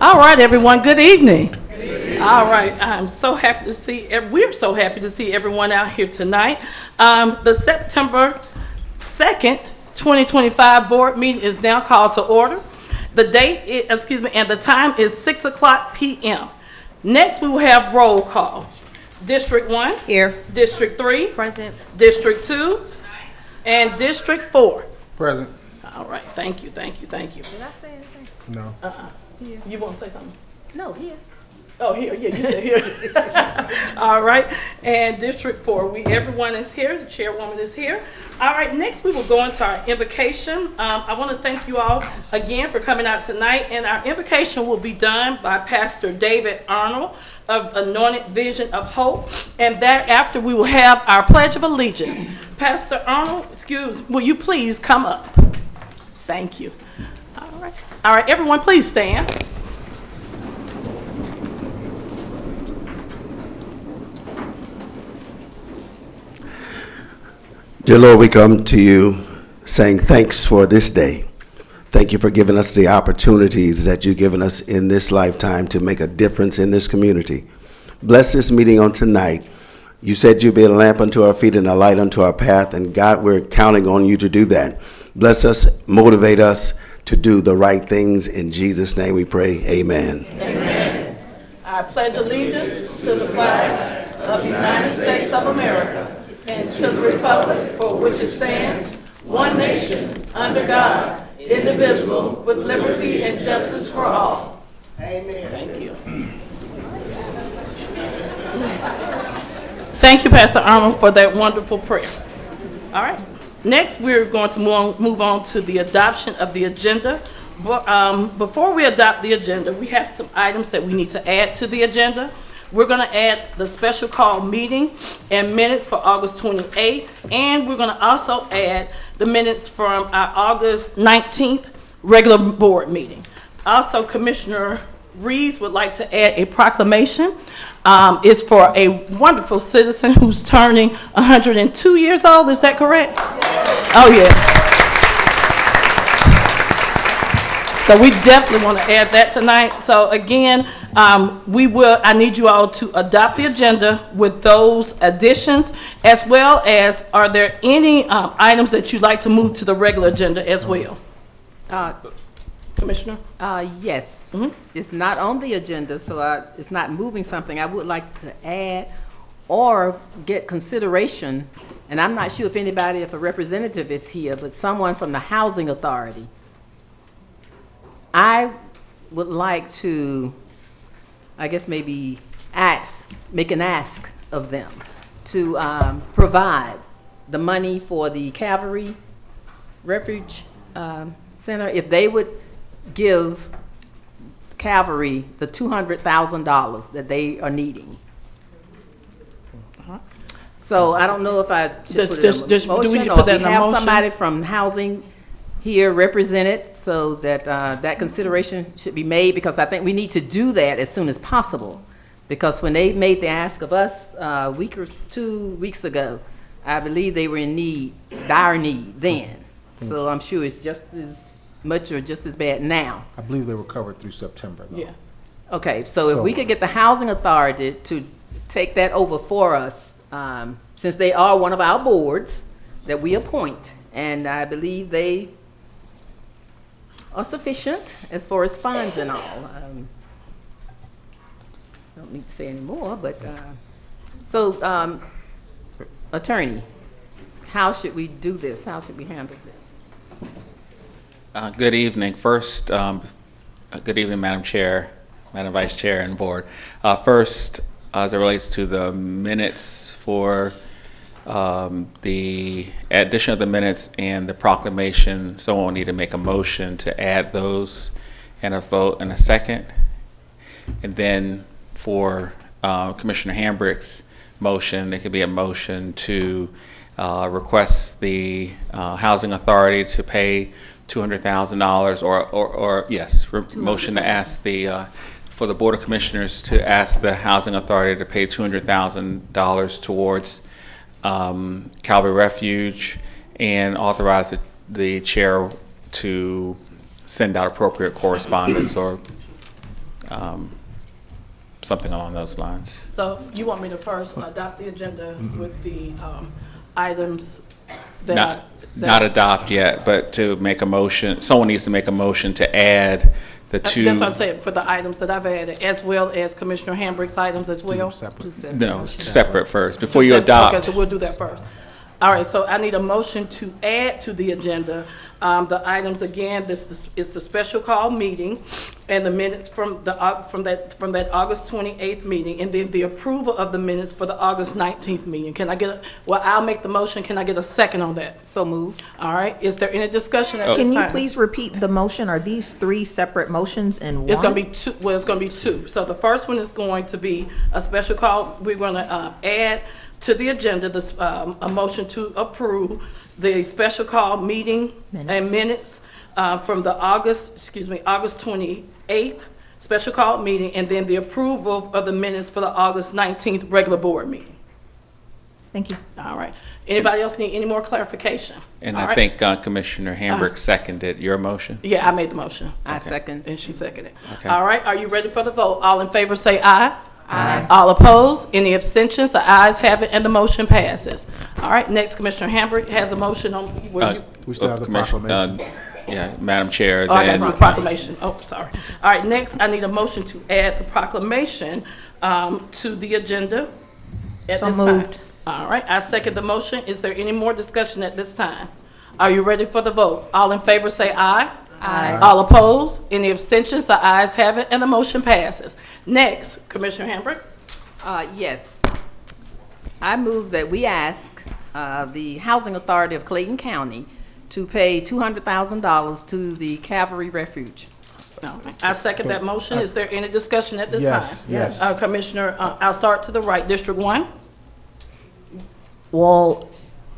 All right, everyone, good evening. All right, I'm so happy to see, we're so happy to see everyone out here tonight. The September 2nd, 2025 board meeting is now called to order. The date is, and the time is 6 o'clock p.m. Next, we will have roll call. District 1. Here. District 3. Present. District 2. And District 4. Present. All right, thank you. Did I say anything? No. Here. You want to say something? No, here. Oh, here, yeah, you said here. All right, and District 4, everyone is here, the chairwoman is here. All right, next we will go into our invocation. I want to thank you all again for coming out tonight, and our invocation will be done by Pastor David Arnold of Anointed Vision of Hope, and thereafter we will have our Pledge of Allegiance. Pastor Arnold, will you please come up? Thank you. All right, everyone please stand. Dear Lord, we come to you saying thanks for this day. Thank you for giving us the opportunities that you've given us in this lifetime to make a difference in this community. Bless this meeting on tonight. You said you'd be a lamp unto our feet and a light unto our path, and God, we're counting on you to do that. Bless us, motivate us to do the right things. In Jesus' name we pray, amen. Amen. I pledge allegiance to the flag of the United States of America and to the republic for which it stands, one nation, under God, indivisible, with liberty and justice for all. Amen. Thank you. Thank you, Pastor Arnold, for that wonderful prayer. All right. Next, we're going to move on to the adoption of the agenda. Before we adopt the agenda, we have some items that we need to add to the agenda. We're going to add the special call meeting and minutes for August 28th, and we're going to also add the minutes from our August 19th regular board meeting. Also, Commissioner Reeves would like to add a proclamation. It's for a wonderful citizen who's turning 102 years old. Is that correct? Oh, yeah. So we definitely want to add that tonight. So again, I need you all to adopt the agenda with those additions, as well as, are there any items that you'd like to move to the regular agenda as well? Commissioner? Yes. Mm-hmm. It's not on the agenda, so it's not moving something I would like to add or get consideration, and I'm not sure if a representative is here, but someone from the Housing Authority. I would like to, I guess maybe make an ask of them to provide the money for the Calvary Refuge Center, if they would give Calvary the $200,000 that they are needing. So I don't know if I should put it in a motion, do we need to or put that if in a we have motion? somebody from housing here represented, so that that consideration should be made, because I think we need to do that as soon as possible. Because when they made the ask of us a week or 2 weeks ago, I believe they were in dire need then. So I'm sure it's just as much or just as bad now. I believe they were covered through September, though. Yeah. Okay, so if we could get the Housing Authority to take that over for us, since they are one of our boards that we appoint, and I believe they are sufficient as far as funds and all. I don't need to say any more, but, Attorney, how should we do this? How should we handle this? Good evening. First, good evening, Madam Chair, Madam Vice Chair, and Board. First, as it relates to the minutes for the addition of the minutes and the proclamation, someone will need to make a motion to add those and a vote in a second. And then for Commissioner Hambrick's motion, it could be a motion to request the Housing Authority to pay $200,000, or yes, motion to ask for the Board of Commissioners to ask the Housing Authority to pay $200,000 towards Calvary Refuge, and authorize the chair to send out appropriate correspondence or something along those lines. So you want me to first adopt the agenda with the items that? Not adopt yet, but to make a motion, someone needs to make a motion to add the two. That's what I'm saying, for the items that I've added, as well as Commissioner Hambrick's items as well? Separate. No, separate first, before you Okay, adopt. so we'll do that first. All right, so I need a motion to add to the agenda the items again. This is the special call meeting and the minutes from that August 28th meeting, and then the approval of the minutes for the August 19th meeting. Can I get I'll make the motion. Can I get a second on that? So moved. All right, is there any discussion at this Can you time? please repeat the motion? Are these three separate motions in one? It's gonna be two, well, it's gonna be two. So the first one is going to be a special call. We're gonna add to the agenda this, a motion to approve the special call meeting and minutes from the August 28th special call meeting, and then the approval of the minutes for the August 19th regular board meeting. Thank you. All right. Anybody else need any more clarification? And All I right. think Commissioner Hambrick seconded your motion. Yeah, I made the motion. I second. And she seconded. Okay. All right, are you ready for the vote? All in favor say aye. Aye. All opposed? Any abstentions? The ayes have it and the motion passes. All right, next Commissioner Hambrick has a motion on, We still have the Commission- proclamation. Yeah, Madam Chair, oh, I got then, to do a proclamation. Oh, sorry. All right, next I need a motion to add the proclamation to the agenda at So this time. moved. All right, I second the motion. Is there any more discussion at this time? Are you ready for the vote? All in favor say aye. Aye. All opposed? Any abstentions? The ayes have it and the motion passes. Next, Commissioner Hambrick. Yes. I move that we ask the Housing Authority of Clayton County to pay $200,000 to the Calvary Refuge. I second that motion. Is there any discussion at this time? Yes, yes. Commissioner, I'll start to the right. District 1? Well,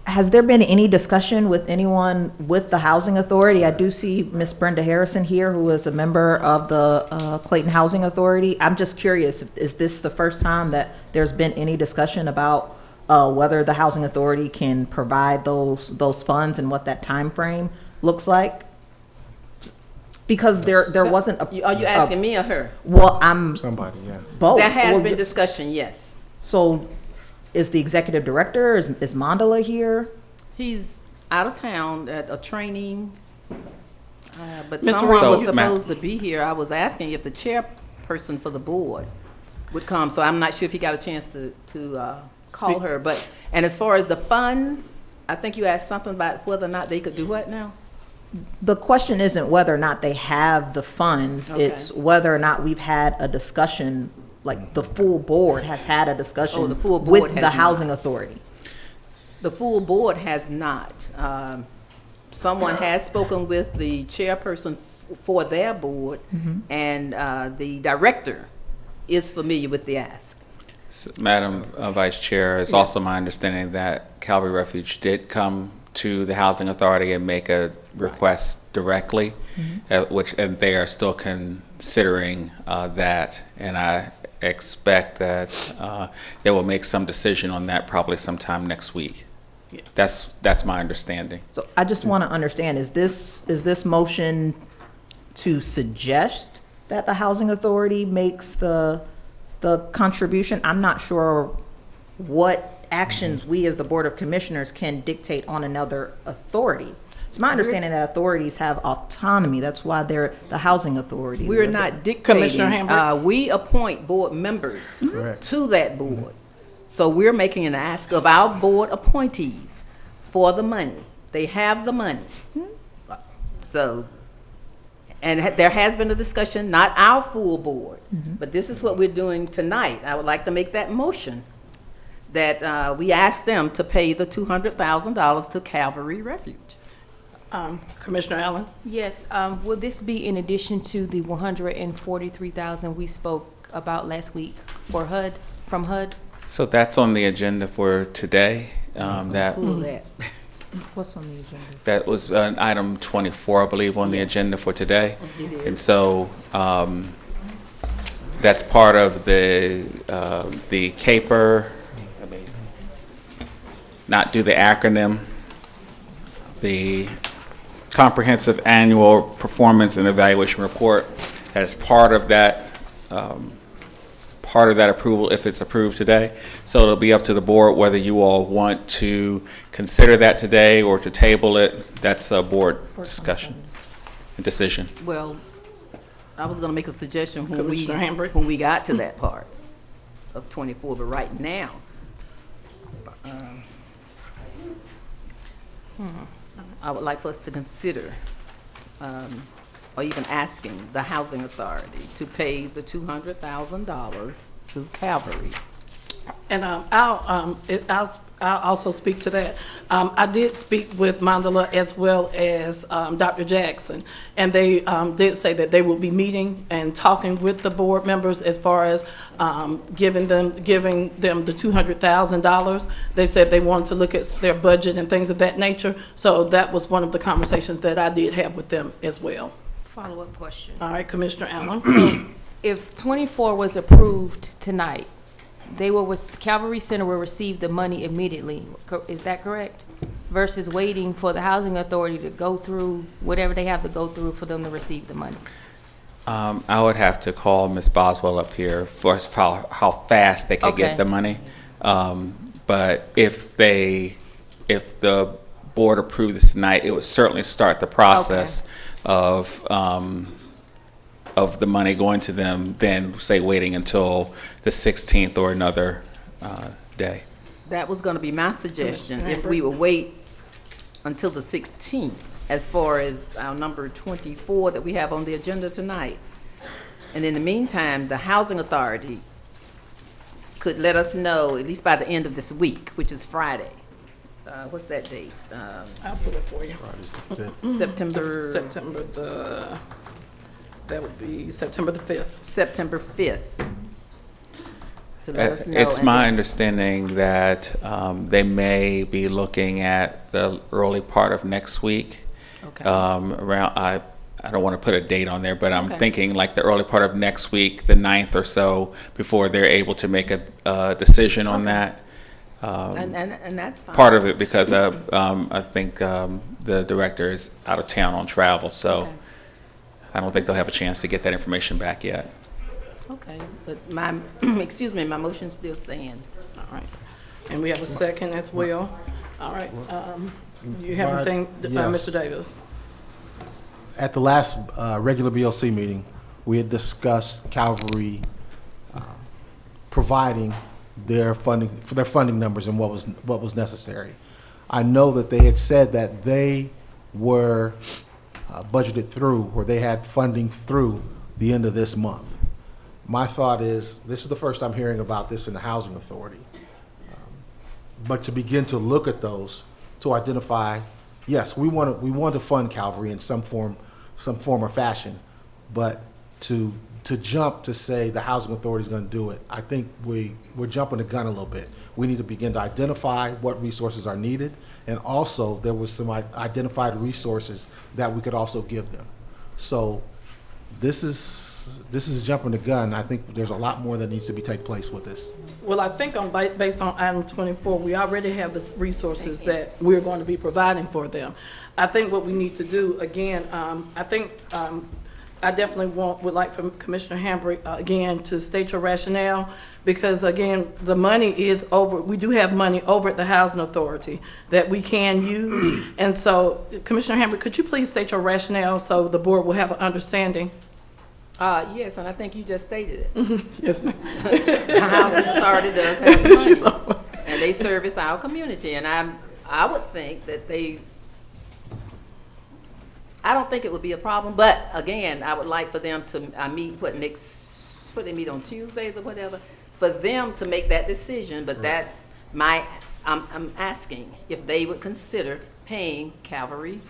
has there been any discussion with anyone with the Housing Authority? I do see Miss Brenda Harrison here, who is a member of the Clayton Housing Authority. I'm just curious, is this the first time that there's been any discussion about whether the Housing Authority can provide those funds and what that time frame looks like? Because there wasn't a. Are you asking me or her? Well, I'm Somebody, yeah. both. There has Well, been discussion, yes. So, is the executive director, is Mandela here? He's out of town at a training, but Mr. someone was Ramos. supposed to be here. I was asking if the chairperson for the board would come, so I'm not sure if he got a chance to call Speak. her. But, and as far as the funds, I think you asked something about whether or not they could do what now? The question isn't whether or not they have the funds, Okay. it's whether or not we've had a discussion, like the full board has had a discussion Oh, the full board with has the Housing not. Authority. The full board has not. Someone has spoken with the chairperson for their board, and the director is familiar with the ask. Madam Vice Chair, it's also my understanding that Calvary Refuge did come to the Housing Authority and make a request directly, and they are still considering that, and I expect that they will make some decision on that probably sometime next week. That's my understanding. So I just want to understand, is this motion to suggest that the Housing Authority makes the contribution? I'm not sure what actions we as the Board of Commissioners can dictate on another authority. It's my understanding that authorities have autonomy. That's why they're the Housing Authority. We're not dictating. Commissioner Hambrick? We appoint board members Correct. to that board. So we're making an ask of our board appointees for the money. They have the money. So, and there has been a discussion, not our full board, but this is what we're doing tonight. I would like to make that motion that we ask them to pay the $200,000 to Calvary Refuge. Commissioner Allen? Yes, will this be in addition to the 143,000 we spoke about last week for HUD, from HUD? So that's on the agenda for today. That Pull that. What's on the agenda? that was item 24, I believe, on the agenda for today. And so that's part of the CAPER, not do the acronym, the Comprehensive Annual Performance and Evaluation Report. That is part of that part of that approval if it's approved today. So it'll be up to the board whether you all want to consider that today or to table it. That's a board discussion and decision. Well, I was gonna make a suggestion Commissioner Hambrick? when we got to that part of 24, but right now, I would like for us to consider, or even asking the housing authority to pay the $200,000 to Calvary. And I'll also speak to that. I did speak with Mandela as well as Dr. Jackson, and they did say that they will be meeting and talking with the board members as far as giving them the $200,000. They said they wanted to look at their budget and things of that nature. So that was one of the conversations that I did have with them as well. Follow-up question. All right, Commissioner Allen. If 24 was approved tonight, Calvary Center will receive the money immediately. Is that correct? Versus waiting for the housing authority to go through whatever they have to go through for them to receive the money. I would have to call Ms. Boswell up here for how fast they could Okay. get the money. But if the board approved this tonight, it would certainly start the process of the money going to them, then say waiting until the 16th or another day. That was gonna be my suggestion, if we would wait until the 16th, as far as our number 24 that we have on the agenda tonight. And in the meantime, the housing authority could let us know, at least by the end of this week, which is Friday. What's that date? I'll put it for you. September That would be September the 5th. September 5th. To let us know. It's and my then- understanding that they may be looking at the early part of next week. Okay. Around, I don't want to put a date on there, but I'm Okay. thinking like the early part of next week, the 9th or so, before they're able to make a decision on that. And that's fine. Part of it because I think the director is out of town on travel, so Okay. I don't think they'll have a chance to get that information back yet. Okay, but my, excuse me, my motion still stands. All right. And we have a second as well. All right. You have anything, Yes. Mr. Davis? At the last regular BLC meeting, we had discussed Calvary providing their funding numbers and what was necessary. I know that they had said that they were budgeted through, or they had funding through the end of this month. My thought is, this is the first I'm hearing about this in the Housing Authority. But to begin to look at those, to identify, yes, we want to fund Calvary in some form or fashion, but to jump to say the Housing Authority is going to do it, I think we're jumping the gun a little bit. We need to begin to identify what resources are needed, and also there was some identified resources that we could also give them. So this is jumping the gun. I think there's a lot more that needs to take place with this. Well, I think based on item 24, we already have the resources that we're going to be providing for them. I think what we need to do, again, I definitely would like for Commissioner Hambrick, again, to state your rationale, because again, the money is over, we do have money over at the Housing Authority that we can use. And so, Commissioner Hambrick, could you please state your rationale so the board will have an understanding? Yes, and I think you just stated it. Yes, ma'am. The Housing Authority does have money, and they service our community, and I would think that I don't think it would be a problem, but again, I would like for them to, they meet on Tuesdays or whatever, for them to make that decision, but that's I'm asking if they would consider paying Calvary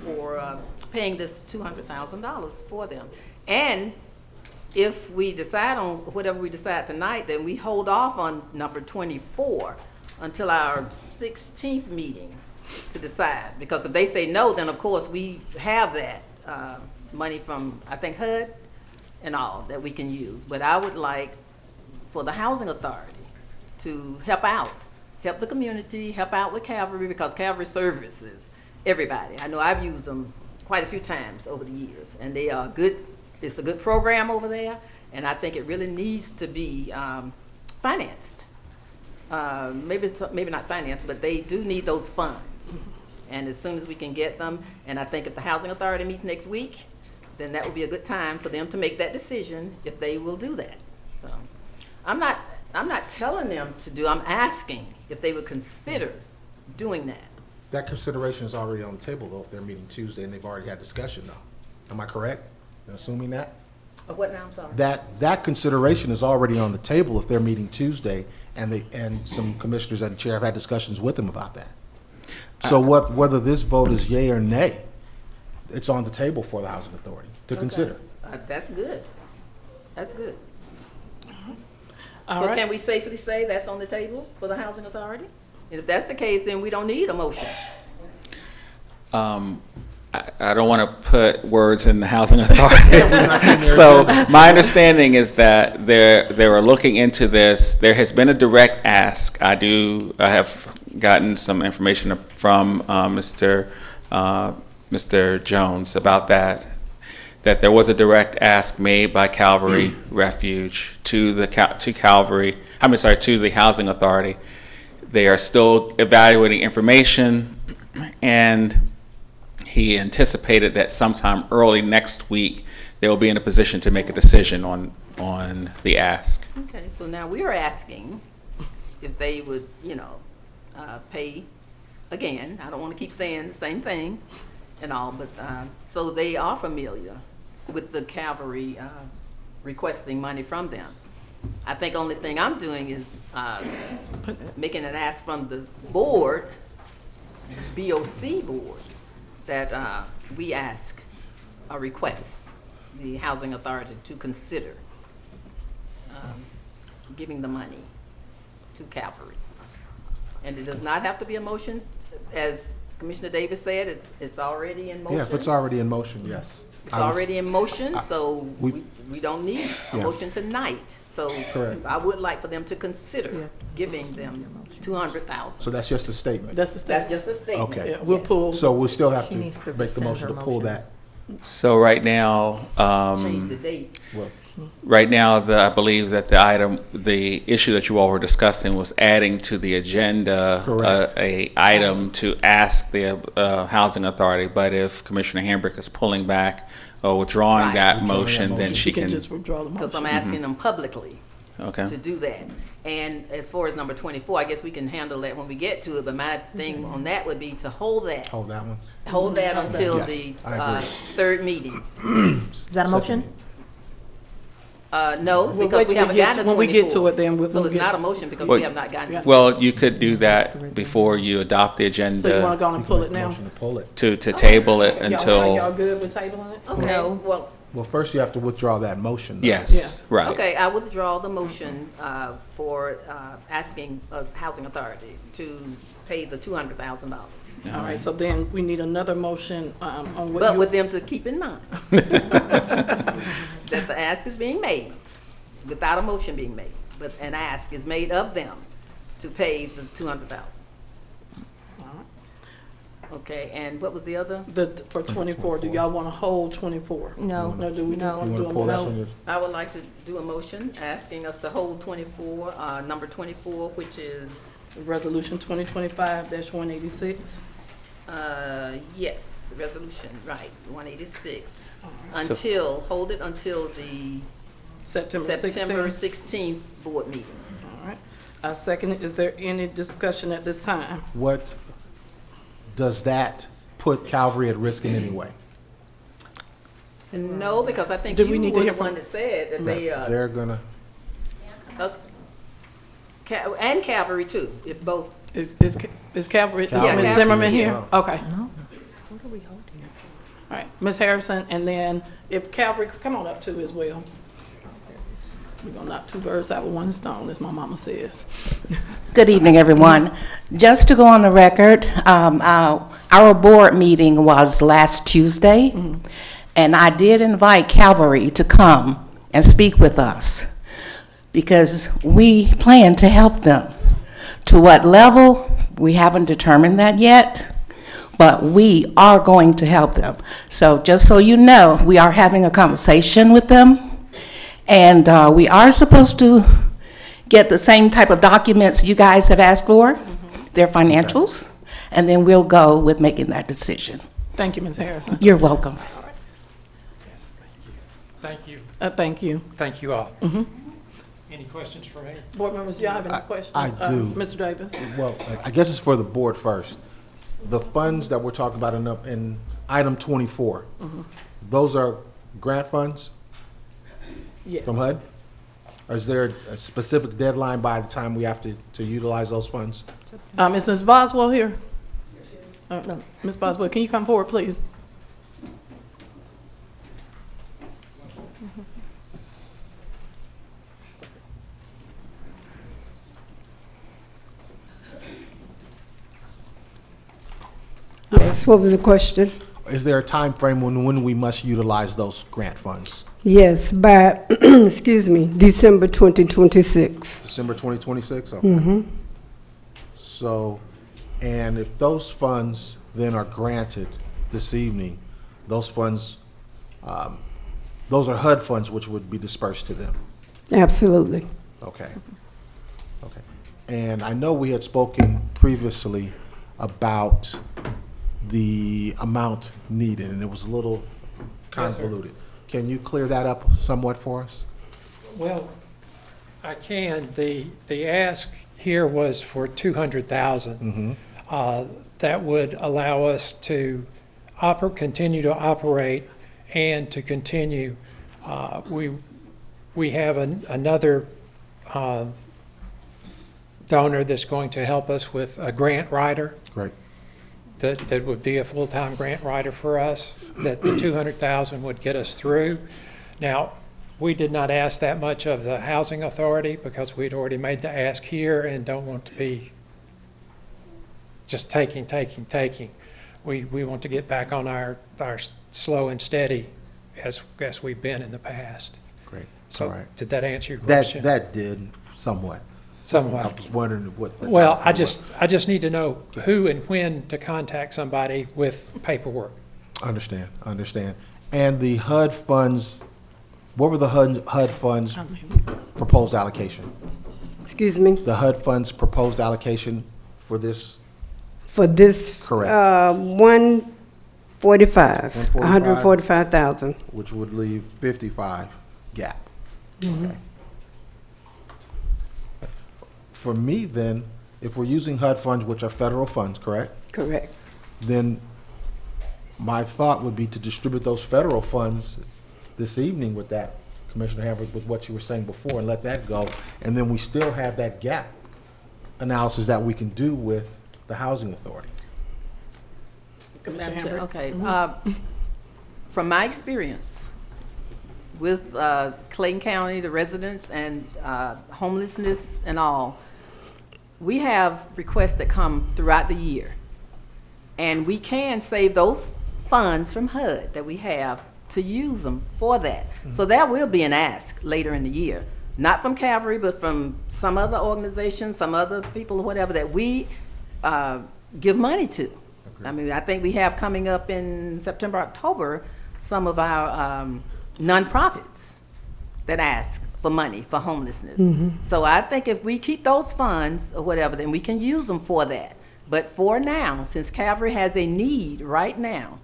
for paying this $200,000 for them. And if we decide on whatever we decide tonight, then we hold off on number 24 until our 16th meeting to decide. Because if they say no, then of course we have that money from, I think, HUD and all that we can use. But I would like for the Housing Authority to help the community, help out with Calvary, because Calvary services everybody. I know I've used them quite a few times over the years, and they are good. It's a good program over there, And I think it really needs to be financed. Maybe not financed, but they do need those funds. And as soon as we can get them, and I think if the Housing Authority meets next week, then that would be a good time for them to make that decision if they will do that. So I'm not telling them to do, I'm asking if they would consider doing that. That consideration is already on the table, though, if they're meeting Tuesday and they've already had discussion, though. Am I correct in assuming that? What now, I'm sorry? That consideration is already on the table if they're meeting Tuesday, and some commissioners and the chair have had discussions with them about that. So whether this vote is yea or nay, it's on the table for the Housing Authority to consider. That's good. That's good. All So right. can we safely say that's on the table for the Housing Authority? And if that's the case, then we don't need a motion. I don't want to put words in the Housing Authority. So my understanding is that they were looking into this. There has been a direct ask. I have gotten some information from Mr. Jones about that there was a direct ask made by Calvary Refuge to the Housing Authority. They are still evaluating information, and he anticipated that sometime early next week they will be in a position to make a decision on the ask. Okay, so now we are asking if they would, pay again. I don't want to keep saying the same thing and all, but so they are familiar with the Calvary requesting money from them. I think only thing I'm doing is making an ask from the board, BOC board, that we ask or request the Housing Authority to consider giving the money to Calvary. And it does not have to be a motion, as Commissioner Davis said, it's already in motion. Yeah, if it's already in motion, yes. It's already in motion, so we- we don't need a Yeah. motion tonight. So Correct. I would like for them to consider giving them So $200,000. that's just a statement. That's the That's step. just a statement. Okay. Yeah, we'll Yes. pull. So we'll still have She to needs to make the rescind motion her to pull motion. that. So right now, Change the date. Well, I believe that the issue that you all were discussing was adding to the agenda Correct. a item to ask the Housing Authority. But if Commissioner Hambrick is pulling back or withdrawing Right. that Withdrawing that motion, then motion. she can. just withdraw the Because motion. I'm asking them publicly Okay. to do that. And as far as number 24, I guess we can handle that when we get to it, but my thing on that would be to hold that hold that one. until Yes, the I agree. third meeting. Is that a motion? No, We'll because wait we till haven't gotten to 24. when we get to it, then we'll. So it's get- not a motion because Well- we have not gotten to it. Well, you could do that before you adopt the So you want to agenda go and pull it now? Motion to pull it. to table it Y'all until, good with tabling it? Okay, No. well, Well, first you have to withdraw that motion. though. yes, right. okay, I withdraw the motion for asking Housing Authority to pay the $200,000. All right, so then we need another motion on what But you. with them to keep in mind that the ask is being made, without a motion being made, but an ask is made of them to pay the $200,000. Okay, and what was the other? For 24, do y'all want to hold 24? No. No, do we No. want You to want to do pull that them? from your, I would like to do a motion asking us to hold 24, number 24, which is, Resolution 2025-186. yes, resolution, right, 186. right. Hold it until the September September 16th. 16th board meeting. All right. I second it. Is there any discussion at this time? what, does that put Calvary at risk in any way? No, because I think Do you we were need to the hear one from- that said that they, They're gonna, and Calvary too, if both. Is Calvary, is Calvary. Ms. Yeah, Zimmerman here? Calvary's Okay. No. All right, Ms. Harrison, and then if Calvary, come on up too as well. We're gonna knock two birds out with one stone, as my mama says. Good evening, everyone. Just to go on the record, our board meeting was last Tuesday, and I did invite Calvary to come and speak with us because we plan to help them. To what level, we haven't determined that yet, but we are going to help them. So just so you know, we are having a conversation with them, And we are supposed to get the same type of documents you guys have asked for, their financials, and then we'll go with making that decision. Thank you, Ms. Harrison. You're welcome. Thank you. Thank you. Thank you all. Any questions for me? Board members, do y'all have any questions? I do. Mr. Davis? Well, I guess it's for the board first. The funds that we're talking about in item 24, those are grant funds Yes. from HUD? Or is there a specific deadline by the time we have to utilize those funds? Is Ms. Boswell here? No. Ms. Boswell, can you come forward, please? Yes, what was the question? Is there a time frame when we must utilize those grant funds? Yes, by, excuse me, December 2026. December 2026? Okay. So, and if those funds then are granted this evening, those funds, those are HUD funds which would be dispersed to them? Absolutely. Okay. Okay. And I know we had spoken previously about the amount needed, and it was a little convoluted. Can you clear that up somewhat for us? Well, I can. The ask here was for 200,000. That would allow us to continue to operate and to continue. We have another donor that's going to help us with a grant writer. Great. That would be a full-time grant writer for us, that the 200,000 would get us through. Now, we did not ask that much of the Housing Authority because we'd already made the ask here and don't want to be just taking. We want to get back on our slow and steady as we've been in the past. Great. So All right. did that answer your question? That did somewhat. Somewhat. I was wondering what the. Well, time I frame just need to know who and when to contact somebody with paperwork. was. Understand. And the HUD funds, what were the HUD funds proposed allocation? Excuse me, The HUD funds proposed allocation for this? for this. Correct. 145, 145. 145,000. Which would leave 55 gap. Okay. For me, then, if we're using HUD funds, which are federal funds, correct? Correct. Then my thought would be to distribute those federal funds this evening with that, Commissioner Hamburg, with what you were saying before, and let that go. And then we still have that gap analysis that we can do with the Housing Authority. Commissioner Madam Chair, Hamburg? okay. From my experience with Clayton County, the residents and homelessness and all, we have requests that come throughout the year. And we can save those funds from HUD that we have to use them for that. So there will be an ask later in the year, not from Calvary, but from some other organization, some other people or whatever that we give money to. I mean, I think we have coming up in September, October, some of our nonprofits that ask for money for homelessness. So I think if we keep those funds or whatever, then we can use them for that. But for now, since Calvary has a need right now,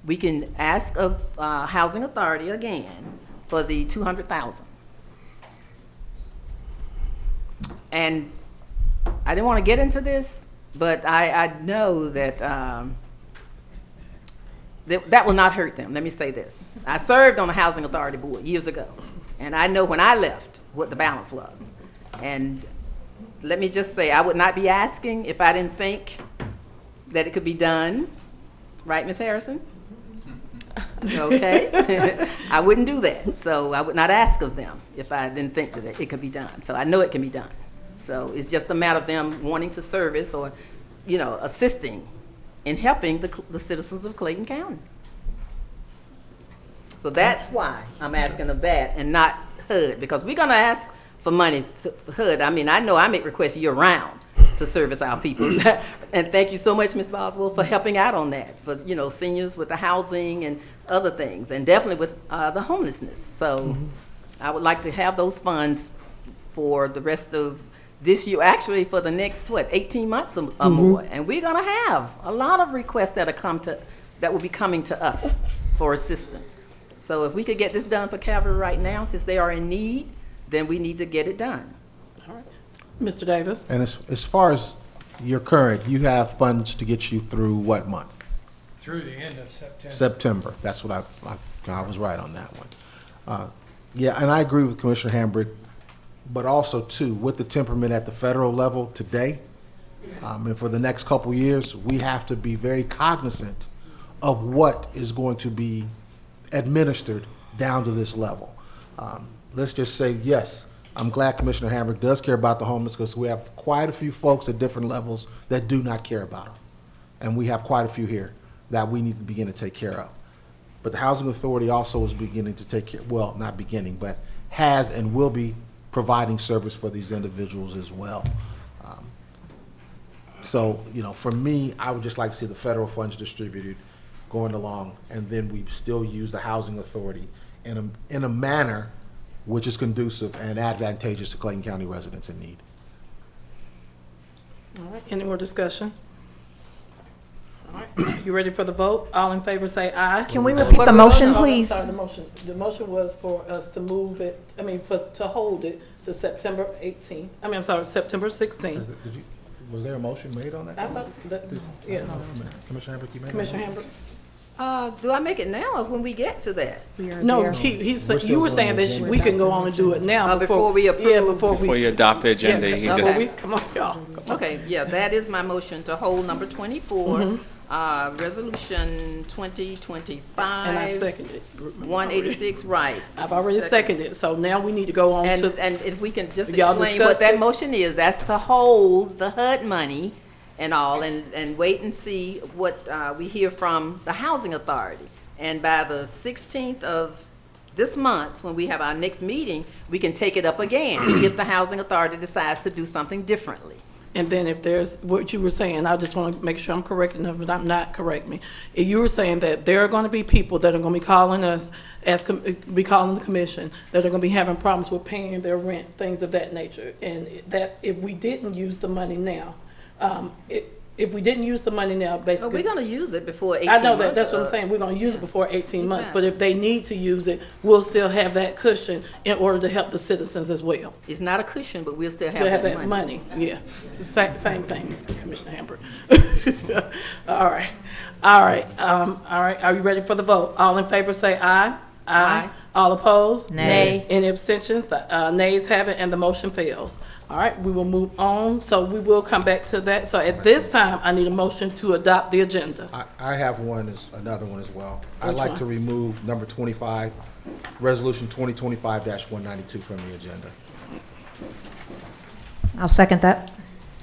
we can ask of Housing Authority again for the 200,000. And I didn't want to get into this, but I know that that will not hurt them. Let me say this. I served on the Housing Authority Board years ago, and I know when I left what the balance was. And let me just say, I would not be asking if I didn't think that it could be done. Right, Ms. Harrison? Okay. I wouldn't do that. So I would not ask of them if I didn't think that it could be done. So I know it can be done. So it's just a matter of them wanting to service or, you know, assisting in helping the citizens of Clayton County. So that's why I'm asking of that and not HUD, because we're going to ask for money for HUD. I mean, I know I make requests year round to service our people. And thank you so much, Ms. Boswell, for helping out on that, for, you know, seniors with the housing and other things, and definitely with the homelessness. So I would like to have those funds for the rest of this year, actually for the next, 18 months or more. And we're gonna have a lot of requests that will be coming to us for assistance. So if we could get this done for Calvary right now, since they are in need, then we need to get it done. All right. Mr. Davis? And as far as your current, you have funds to get you through what month? Through the end of September. September. That's what I was right on that one. Yeah, and I agree with Commissioner Hambrick, but also too, with the temperament at the federal level today, and for the next couple years, we have to be very cognizant of what is going to be administered down to this level. Let's just say, yes, I'm glad Commissioner Hambrick does care about the homeless, because we have quite a few folks at different levels that do not care about them. And we have quite a few here that we need to begin to take care of. But the Housing Authority also is beginning to take care, well, not beginning, but has and will be providing service for these individuals as well. So, for me, I would just like to see the federal funds distributed going along, and then we still use the Housing Authority in a manner which is conducive and advantageous to Clayton County residents in need. All right, any more discussion? All right, you ready for the vote? All in favor say aye. Can we repeat the motion, I'm please? sorry, the motion was for us to move it, to hold it to September 18th. I'm sorry, September 16th. Was there a motion made on that? I thought that, yeah, Commissioner Hambrick, you made Commissioner Hambrick? Do I make it now or when we get to that? No, he said, you were saying that we can go on and do it now. Before we approve? Yeah, Before you adopt the agenda, he just, come on, y'all. Okay, yeah, that is my motion to hold number 24, resolution 2025. And I seconded. 186, right. I've already seconded, so now we need to go on And to, if we can just Y'all explain what discussed that it? motion is, that's to hold the HUD money and all, and wait and see what we hear from the Housing Authority. And by the 16th of this month, when we have our next meeting, we can take it up again if the Housing Authority decides to do something differently. and then if there's, what you were saying, I just want to make sure I'm correct enough, but I'm not, correct me. You were saying that there are going to be people that are going to be calling us, be calling the commission, that are going to be having problems with paying their rent, things of that nature. And that if we didn't use the money now, if we didn't use the money now, But basically. we're gonna use it before 18 months. I know that, that's what I'm up. saying, we're gonna use it before 18 months, but Exactly. if they need to use it, we'll still have that cushion in order to help the citizens as well. It's not a cushion, but we'll still To have have that that money. money, yeah. Same thing, Mr. Commissioner Hambrick. All right, are you ready for the vote? All in favor say aye. Aye. All opposed? Nay. Any abstentions? The nays have it and the motion fails. All right, we will move on, so we will come back to that. So at this time, I need a motion to adopt the agenda. I have another one as well. I'd Which like one? to remove number 25, Resolution 2025-192 from the agenda. I'll second that.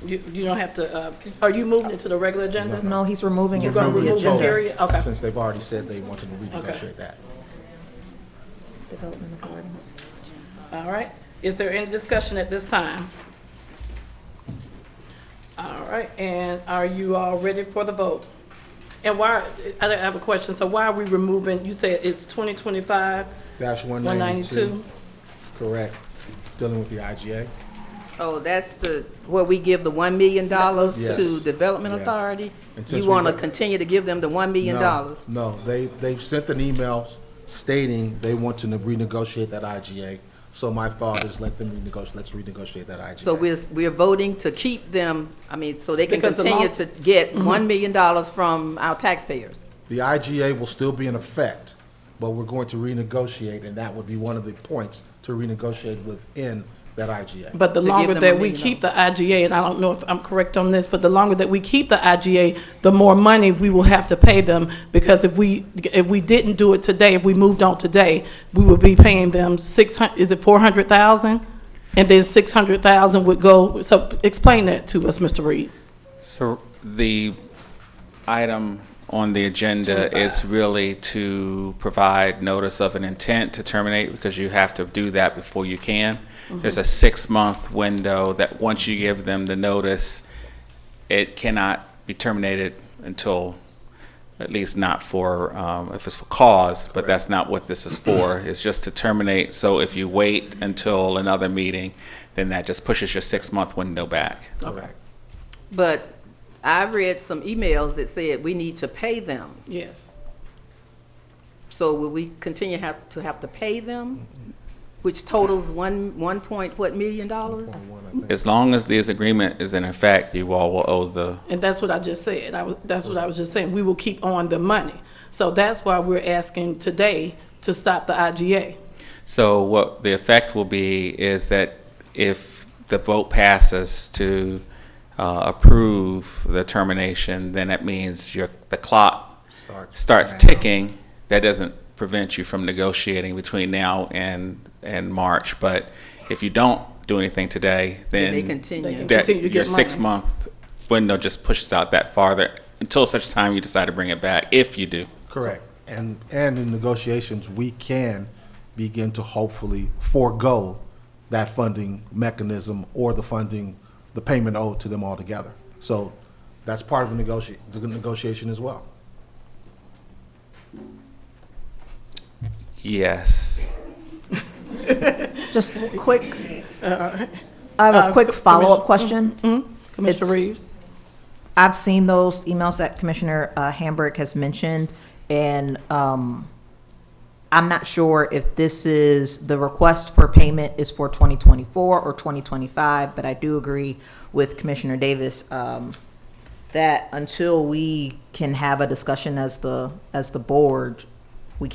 You don't have to, are you moving it to the regular agenda? No, he's removing it You're gonna from the remove the agenda. period? Okay. Since they've already said they wanted to renegotiate that. All right, is there any discussion at this time? All right, and are you all ready for the vote? And why, I have a question, so why are we removing, you said it's 2025, Dash 192? 192, correct, dealing with the IGA. Oh, that's where we give the $1 million Yes. to Development Yeah. Authority? And since You want to we- continue to give them the $1 million? No, they've sent an email stating they want to renegotiate that IGA. So my thought is let's renegotiate that IGA. So we're voting to keep them, so they can Because the continue law- to get $1 million from our taxpayers. The IGA will still be in effect, but we're going to renegotiate, and that would be one of the points to renegotiate within that IGA. But the To give longer them that $1 we million. keep the IGA, and I don't know if I'm correct on this, but the longer that we keep the IGA, the more money we will have to pay them, because if we didn't do it today, if we moved on today, we would be paying them 400,000? And then 600,000 would go, so explain that to us, Mr. Reed. so the item on the agenda is really to provide notice of an intent to terminate, because you have to do that before you can. There's a 6-month window that once you give them the notice, it cannot be terminated until at least not for, if it's for cause, but that's not what this is for. It's just to terminate, so if you wait until another meeting, then that just pushes your 6-month window back. Okay. But I read some emails that said we need to pay them. Yes. So will we continue to have to pay them, which totals one point what million dollars? As long as this agreement is in effect, you all will owe the, And that's what I just said. That's what I was just saying. We will keep on the money. So that's why we're asking today to stop the IGA. so what the effect will be is that if the vote passes to approve the termination, then that means the clock starts ticking. That doesn't prevent you from negotiating between now and March. But if you don't do anything today, then They continue. They can that continue to your get money. 6-month window just pushes out that farther until such time you decide to bring it back, if you do. Correct. And in negotiations, we can begin to hopefully forego that funding mechanism or the payment owed to them altogether. So that's part of the negotiation as well. Yes. Just quick, I have a quick follow-up question. Commissioner It's- Reeves? I've seen those emails that Commissioner Hamburg has mentioned, and I'm not sure if this is, the request for payment is for 2024 or 2025, but I do agree with Commissioner Davis that until we can have a discussion as the board, we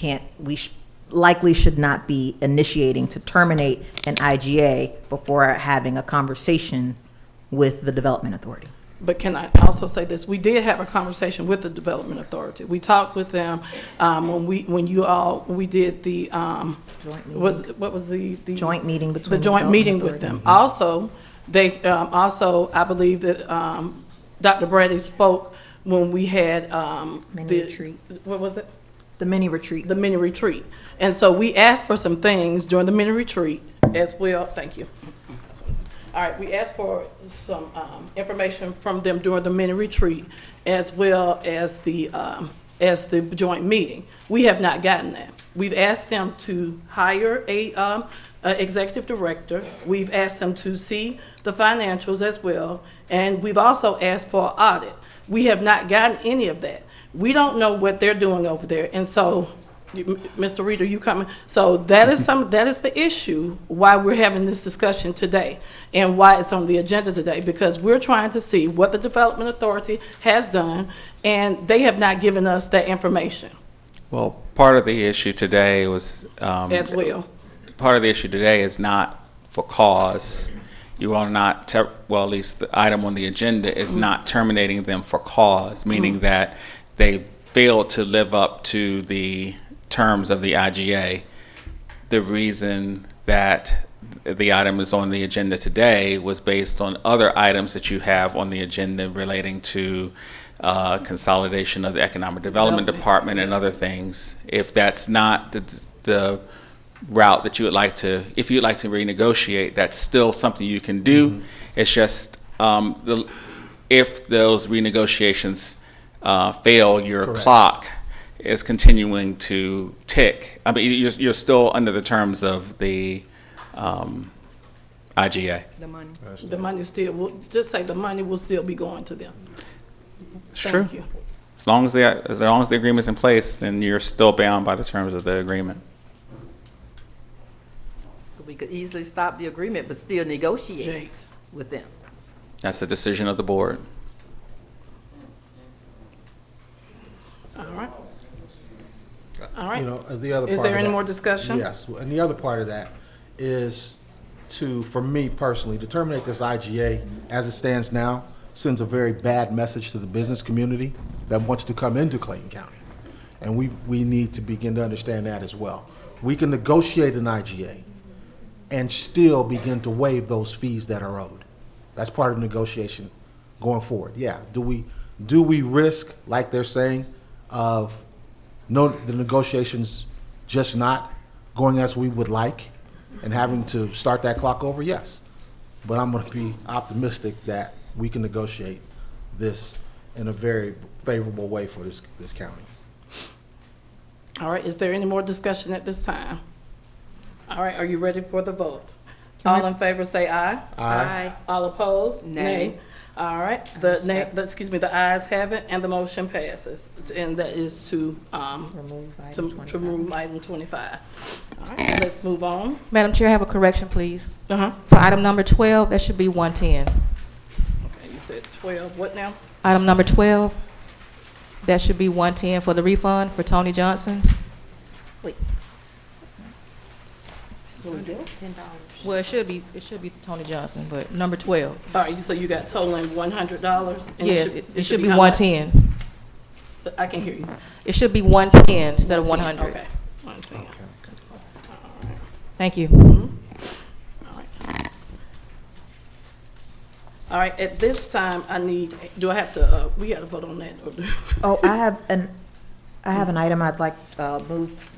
likely should not be initiating to terminate an IGA before having a conversation with the Development Authority. But can I also say this? We did have a conversation with the Development Authority. We talked with them when we did the, what was the? Joint meeting between The the joint Development meeting with Authority. them. Also, I believe that Dr. Brady spoke when we had Mini retreat. What was it? The mini retreat. The mini retreat. And so we asked for some things during the mini retreat as well. Thank you. All right, we asked for some information from them during the mini retreat as well as the joint meeting. We have not gotten that. We've asked them to hire a executive director. We've asked them to see the financials as well. And we've also asked for an audit. We have not gotten any of that. We don't know what they're doing over there. And so, Mr. Reader, you coming? So that is the issue why we're having this discussion today and why it's on the agenda today, because we're trying to see what the Development Authority has done, and they have not given us that information Well, part of the issue today was, as well. part of the issue today is not for cause. You are not, well, at least the item on the agenda is not terminating them for cause, meaning that they failed to live up to the terms of the IGA. The reason that the item is on the agenda today was based on other items that you have on the agenda relating to consolidation of the Economic Development Department and other things. If that's not the route that you would like to, if you'd like to renegotiate, that's still something you can do. It's just if those renegotiations fail, your Correct. clock is continuing to tick. I mean, you're still under the terms of the IGA. The money. The money still will, just say the money will still be going to them. Sure. Thank you. As long as the agreement's in place, then you're still bound by the terms of the agreement. So we could easily stop the agreement, but still negotiate Jeez. with them. That's the decision of the board. All right. All right. You know, the other part Is of there any that- more discussion? Yes, and the other part of that is for me personally, to terminate this IGA as it stands now sends a very bad message to the business community that wants to come into Clayton County. And we need to begin to understand that as well. We can negotiate an IGA and still begin to waive those fees that are owed. That's part of the negotiation going forward. Yeah, do we risk, like they're saying, of the negotiations just not going as we would like and having to start that clock over? Yes. But I'm going to be optimistic that we can negotiate this in a very favorable way for this county. All right, is there any more discussion at this time? All right, are you ready for the vote? All in favor say aye. Aye. All opposed? Nay. All right, the ayes have it, and the motion passes. And that is to remove item 25. All right, let's move on. Madam Chair, I have a correction, please. Uh-huh. For item number 12, that should be 110. Okay, you said 12, what now? Item number 12, that should be 110 for the refund for Tony Johnson. Wait. Well, it should be Tony Johnson, but number 12. All right, so you got totaling $100? and Yes, it should be how much? 110. So I can hear you. It should be 110 instead of 100. Okay, 110. Thank you. All right. All right, at this time, do I have to, we got to vote on that? Oh, I have an item I'd like move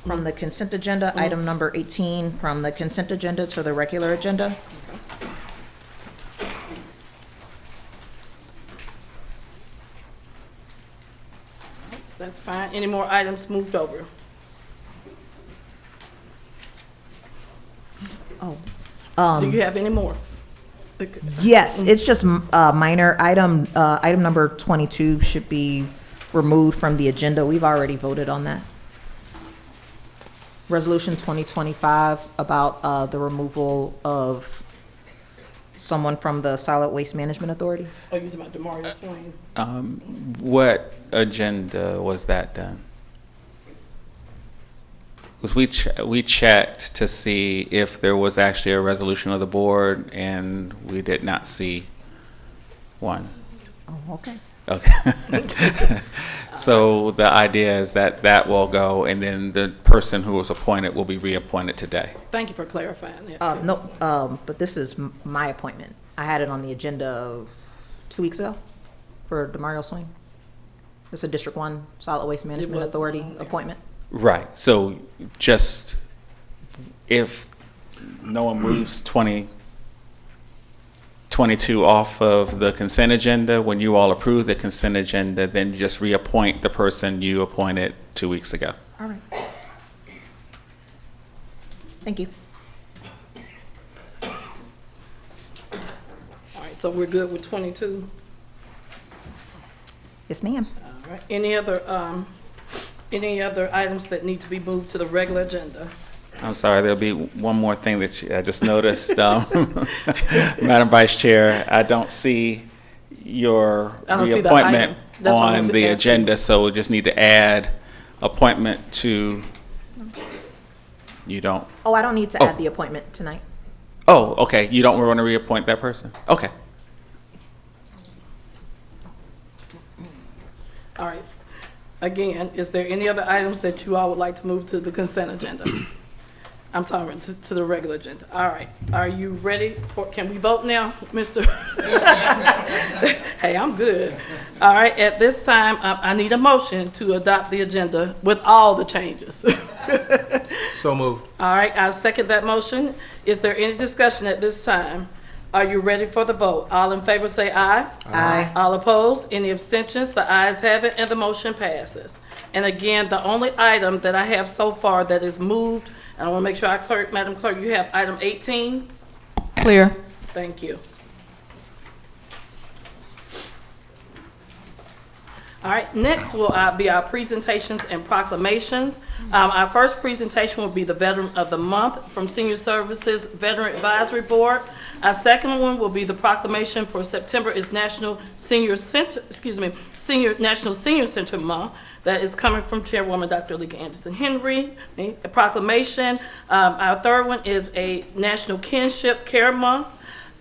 from the consent agenda, item number 18, from the consent agenda to the regular agenda. That's fine. Any more items moved over? Do you have any more? Yes, it's just minor. Item number 22 should be removed from the agenda. We've already voted on that. Resolution 2025 about the removal of someone from the Solid Waste Management Authority. Oh, you're talking about DeMario Swain? What agenda was that done? Because we checked to see if there was actually a resolution of the board, and we did not see one. Oh, okay. Okay. So the idea is that that will go, and then the person who was appointed will be reappointed today. Thank you for clarifying that. No, but this is my appointment. I had it on the agenda 2 weeks ago for DeMario Swain. It's a District 1 Solid Waste Management was Authority on there. appointment. Right. So just if no one moves 2022 off of the consent agenda, when you all approve the consent agenda, then you just reappoint the person you appointed 2 weeks ago. All right. Thank you. All right, so we're good with 22? Yes, ma'am. All right. Any other items that need to be moved to the regular agenda? I'm sorry, there'll be one more thing that I just noticed. Madam Vice Chair, I don't see your I don't see the reappointment item. That's what I on was the asking. agenda, so we just need to add appointment to, you don't, Oh, I don't need to add the appointment tonight. oh, okay, you don't want to reappoint that person? Okay. All right. Again, is there any other items that you all would like to move to the consent agenda? I'm talking to the regular agenda. All right. Are you ready for, can we vote now, Mr.? Hey, I'm good. All right, at this time, I need a motion to adopt the agenda with all the changes. So moved. All right, I'll second that motion. Is there any discussion at this time? Are you ready for the vote? All in favor say aye. Aye. All opposed? Any abstentions? The ayes have it, and the motion passes. And again, the only item that I have so far that is moved, and I want to make sure Madam Clerk, you have item 18? Clear. Thank you. All right, next will be our presentations and proclamations. Our first presentation will be the Veteran of the Month from Senior Services Veteran Advisory Board. Our second one will be the proclamation for September is National Senior Center, National Senior Center Month. That is coming from Chairwoman Dr. Alika Anderson Henry. A proclamation. Our third one is a National Kinship Care Month.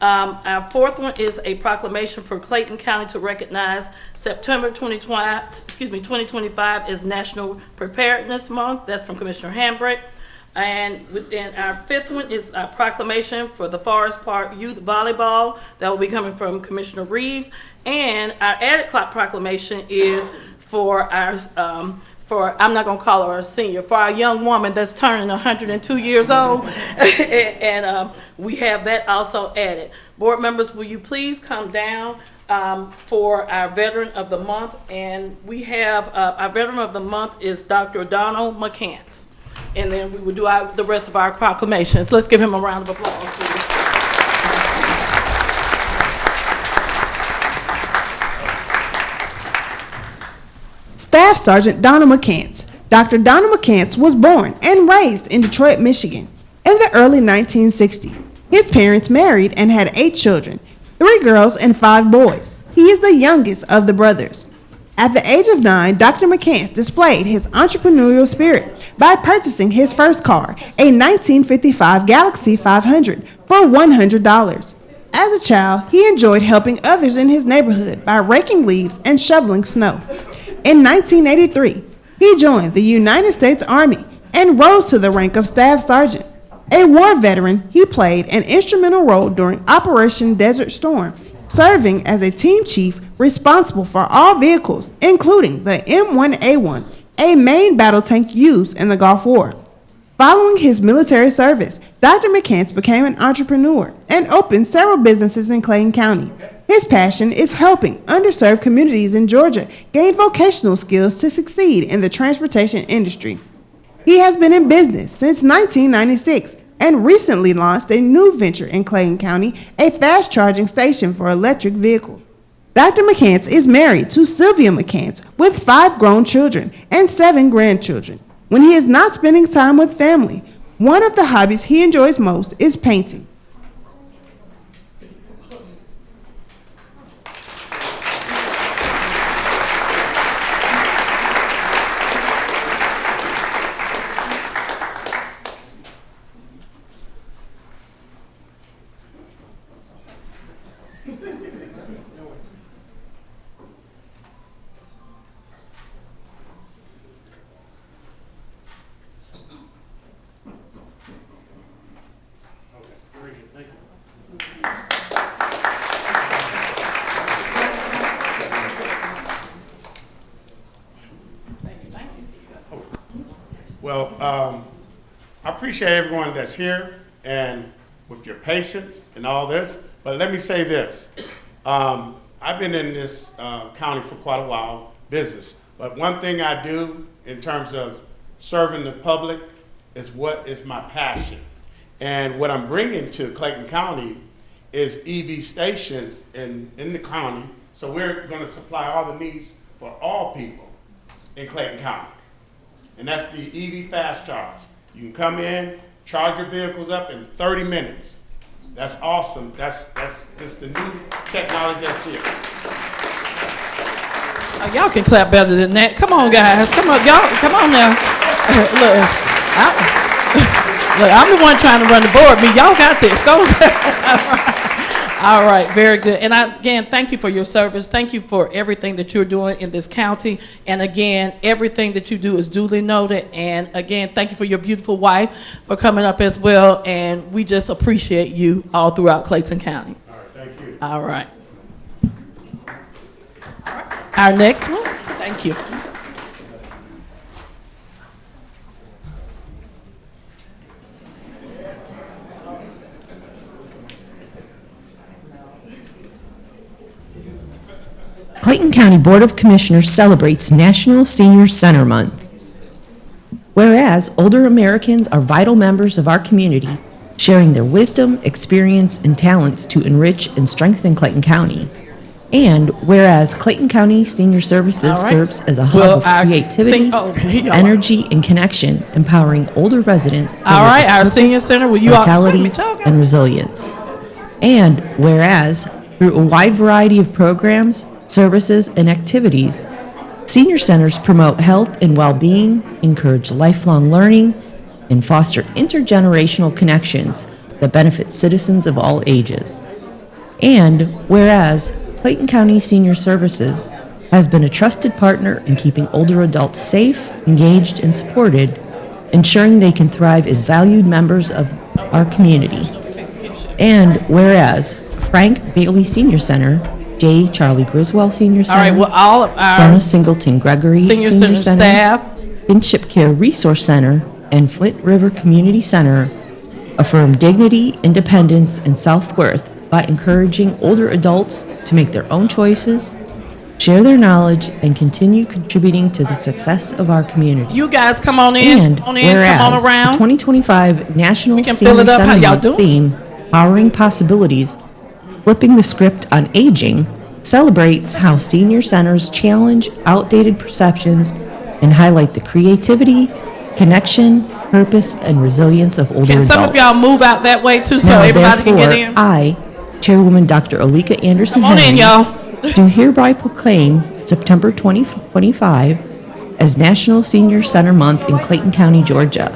Our fourth one is a proclamation for Clayton County to recognize September 2025 as National Preparedness Month. That's from Commissioner Hambrick. And within our fifth one is a proclamation for the Forest Park Youth Volleyball. That will be coming from Commissioner Reeves. And our added clock proclamation is for our for, I'm not gonna call her a senior, for our young woman that's turning 102 years old. And we have that also added. Board members, will you please come down for our Veteran of the Month? And we have, our Veteran of the Month is Dr. Donald McCants. And then we will do the rest of our proclamations. Let's give him a round of applause, please. Staff Sergeant Donna McCants. Dr. Donna McCants was born and raised in Detroit, Michigan in the early 1960s. His parents married and had 8 children, 3 girls and 5 boys. He is the youngest of the brothers. At the age of 9, Dr. McCants displayed his entrepreneurial spirit by purchasing his first car, a 1955 Galaxy 500, for $100. As a child, he enjoyed helping others in his neighborhood by raking leaves and shoveling snow. In 1983, he joined the United States Army and rose to the rank of Staff Sergeant. A war veteran, he played an instrumental role during Operation Desert Storm, serving as a team chief responsible for all vehicles, including the M1A1, a main battle tank used in the Gulf War. Following his military service, Dr. McCants became an entrepreneur and opened several businesses in Clayton County. His passion is helping underserved communities in Georgia gain vocational skills to succeed in the transportation industry. He has been in business since 1996 and recently launched a new venture in Clayton County, a fast charging station for electric vehicles. Dr. McCants is married to Sylvia McCants with 5 grown children and 7 grandchildren. When he is not spending time with family, one of the hobbies he enjoys most is painting. Well, I appreciate everyone that's here and with your patience and all this, but let me say this. I've been in this county for quite a while, business, but one thing I do in terms of serving the public is what is my passion. And what I'm bringing to Clayton County is EV stations in the county, so we're going to supply all the needs for all people in Clayton County. And that's the EV fast charge. You can come in, charge your vehicles up in 30 minutes. That's awesome. That's the new technology that's here. Y'all can clap better than that. Come on, guys. Come on, y'all. Come on now. Look, I'm the one trying to run the board. Y'all got this. Go. All right, very good. And again, thank you for your service. Thank you for everything that you're doing in this county. And again, everything that you do is duly noted. And again, thank you for your beautiful wife for coming up as well. And we just appreciate you all throughout Clayton County. All right, thank you. All right. Our next one, thank you. Clayton County Board of Commissioners celebrates National Senior Center Month. Whereas older Americans are vital members of our community, sharing their wisdom, experience, and talents to enrich and strengthen Clayton County. And whereas Clayton County Senior Services serves as a hub of creativity, energy, and connection, empowering older residents to live with our purpose, senior center, will you vitality, and resilience. And whereas through a wide variety of programs, services, and activities, senior centers promote health and well-being, encourage lifelong learning, and foster intergenerational connections that benefit citizens of all ages. And whereas Clayton County Senior Services has been a trusted partner in keeping older adults safe, engaged, and supported, ensuring they can thrive as valued members of our community. And whereas Frank Bailey Senior Center, J. Charlie Griswold Senior Center, All right, well, all of our Sona Singleton Gregory senior Senior center Center, staff Kinship Care Resource Center, and Flint River Community Center affirm dignity, independence, and self-worth by encouraging older adults to make their own choices, share their knowledge, and continue contributing to the success of our community. You guys come on in, And come on in, come on whereas the around. 2025 National We can fill Senior it up. How Center y'all Month doing? theme, Powering Possibilities, Flipping the Script on Aging, celebrates how senior centers challenge outdated perceptions and highlight the creativity, connection, purpose, and resilience of older Can adults. some of y'all move out that way too, so Now, everybody can get therefore, in? I, Chairwoman Dr. Alika Anderson Come on in, Henry, y'all. do hereby proclaim September 2025 as National Senior Center Month in Clayton County, Georgia,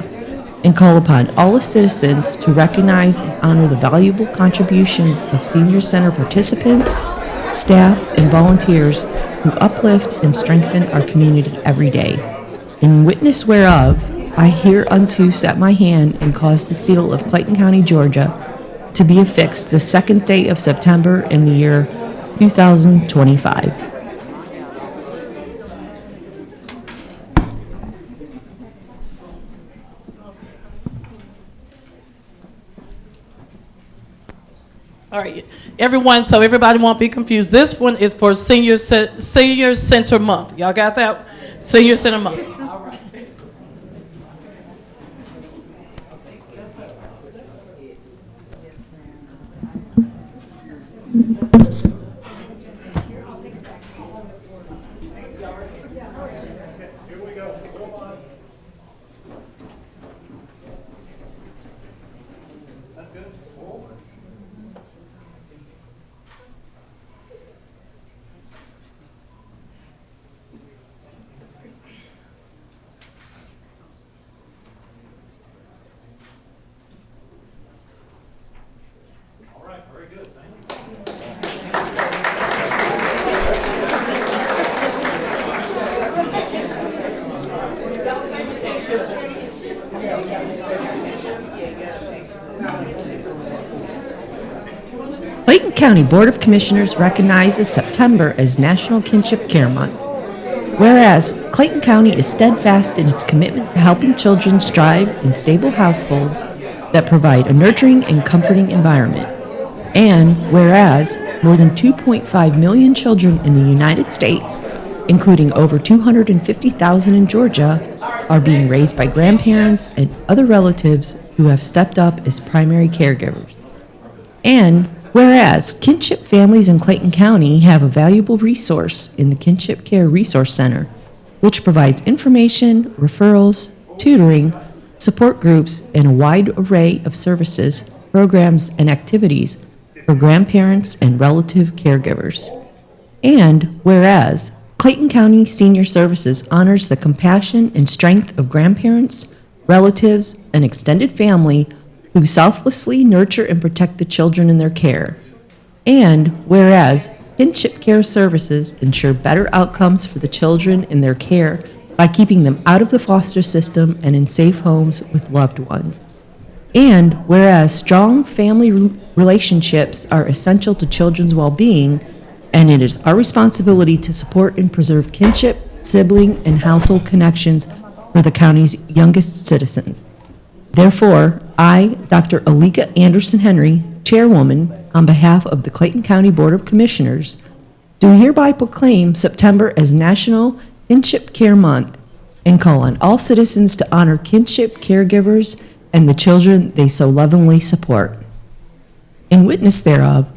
and call upon all the citizens to recognize and honor the valuable contributions of senior center participants, staff, and volunteers who uplift and strengthen our community every day. In witness whereof, I hereunto set my hand and cause the seal of Clayton County, Georgia, to be affixed the second day of September in the year 2025. All right, everyone, so everybody won't be confused. This one is for Senior Center Month. Y'all got that? Senior Center Month. Clayton County Board of Commissioners recognizes September as National Kinship Care Month. Whereas Clayton County is steadfast in its commitment to helping children strive in stable households that provide a nurturing and comforting environment. And whereas more than 2.5 million children in the United States, including over 250,000 in Georgia, are being raised by grandparents and other relatives who have stepped up as primary caregivers. And whereas kinship families in Clayton County have a valuable resource in the Kinship Care Resource Center, which provides information, referrals, tutoring, support groups, and a wide array of services, programs, and activities for grandparents and relative caregivers. And whereas Clayton County Senior Services honors the compassion and strength of grandparents, relatives, and extended family who selflessly nurture and protect the children in their care. And whereas kinship care services ensure better outcomes for the children in their care by keeping them out of the foster system and in safe homes with loved ones. And whereas strong family relationships are essential to children's well-being, and it is our responsibility to support and preserve kinship, sibling, and household connections for the county's youngest citizens. Therefore, I, Dr. Alika Anderson Henry, Chairwoman, on behalf of the Clayton County Board of Commissioners, do hereby proclaim September as National Kinship Care Month and call on all citizens to honor kinship caregivers and the children they so lovingly support. In witness thereof,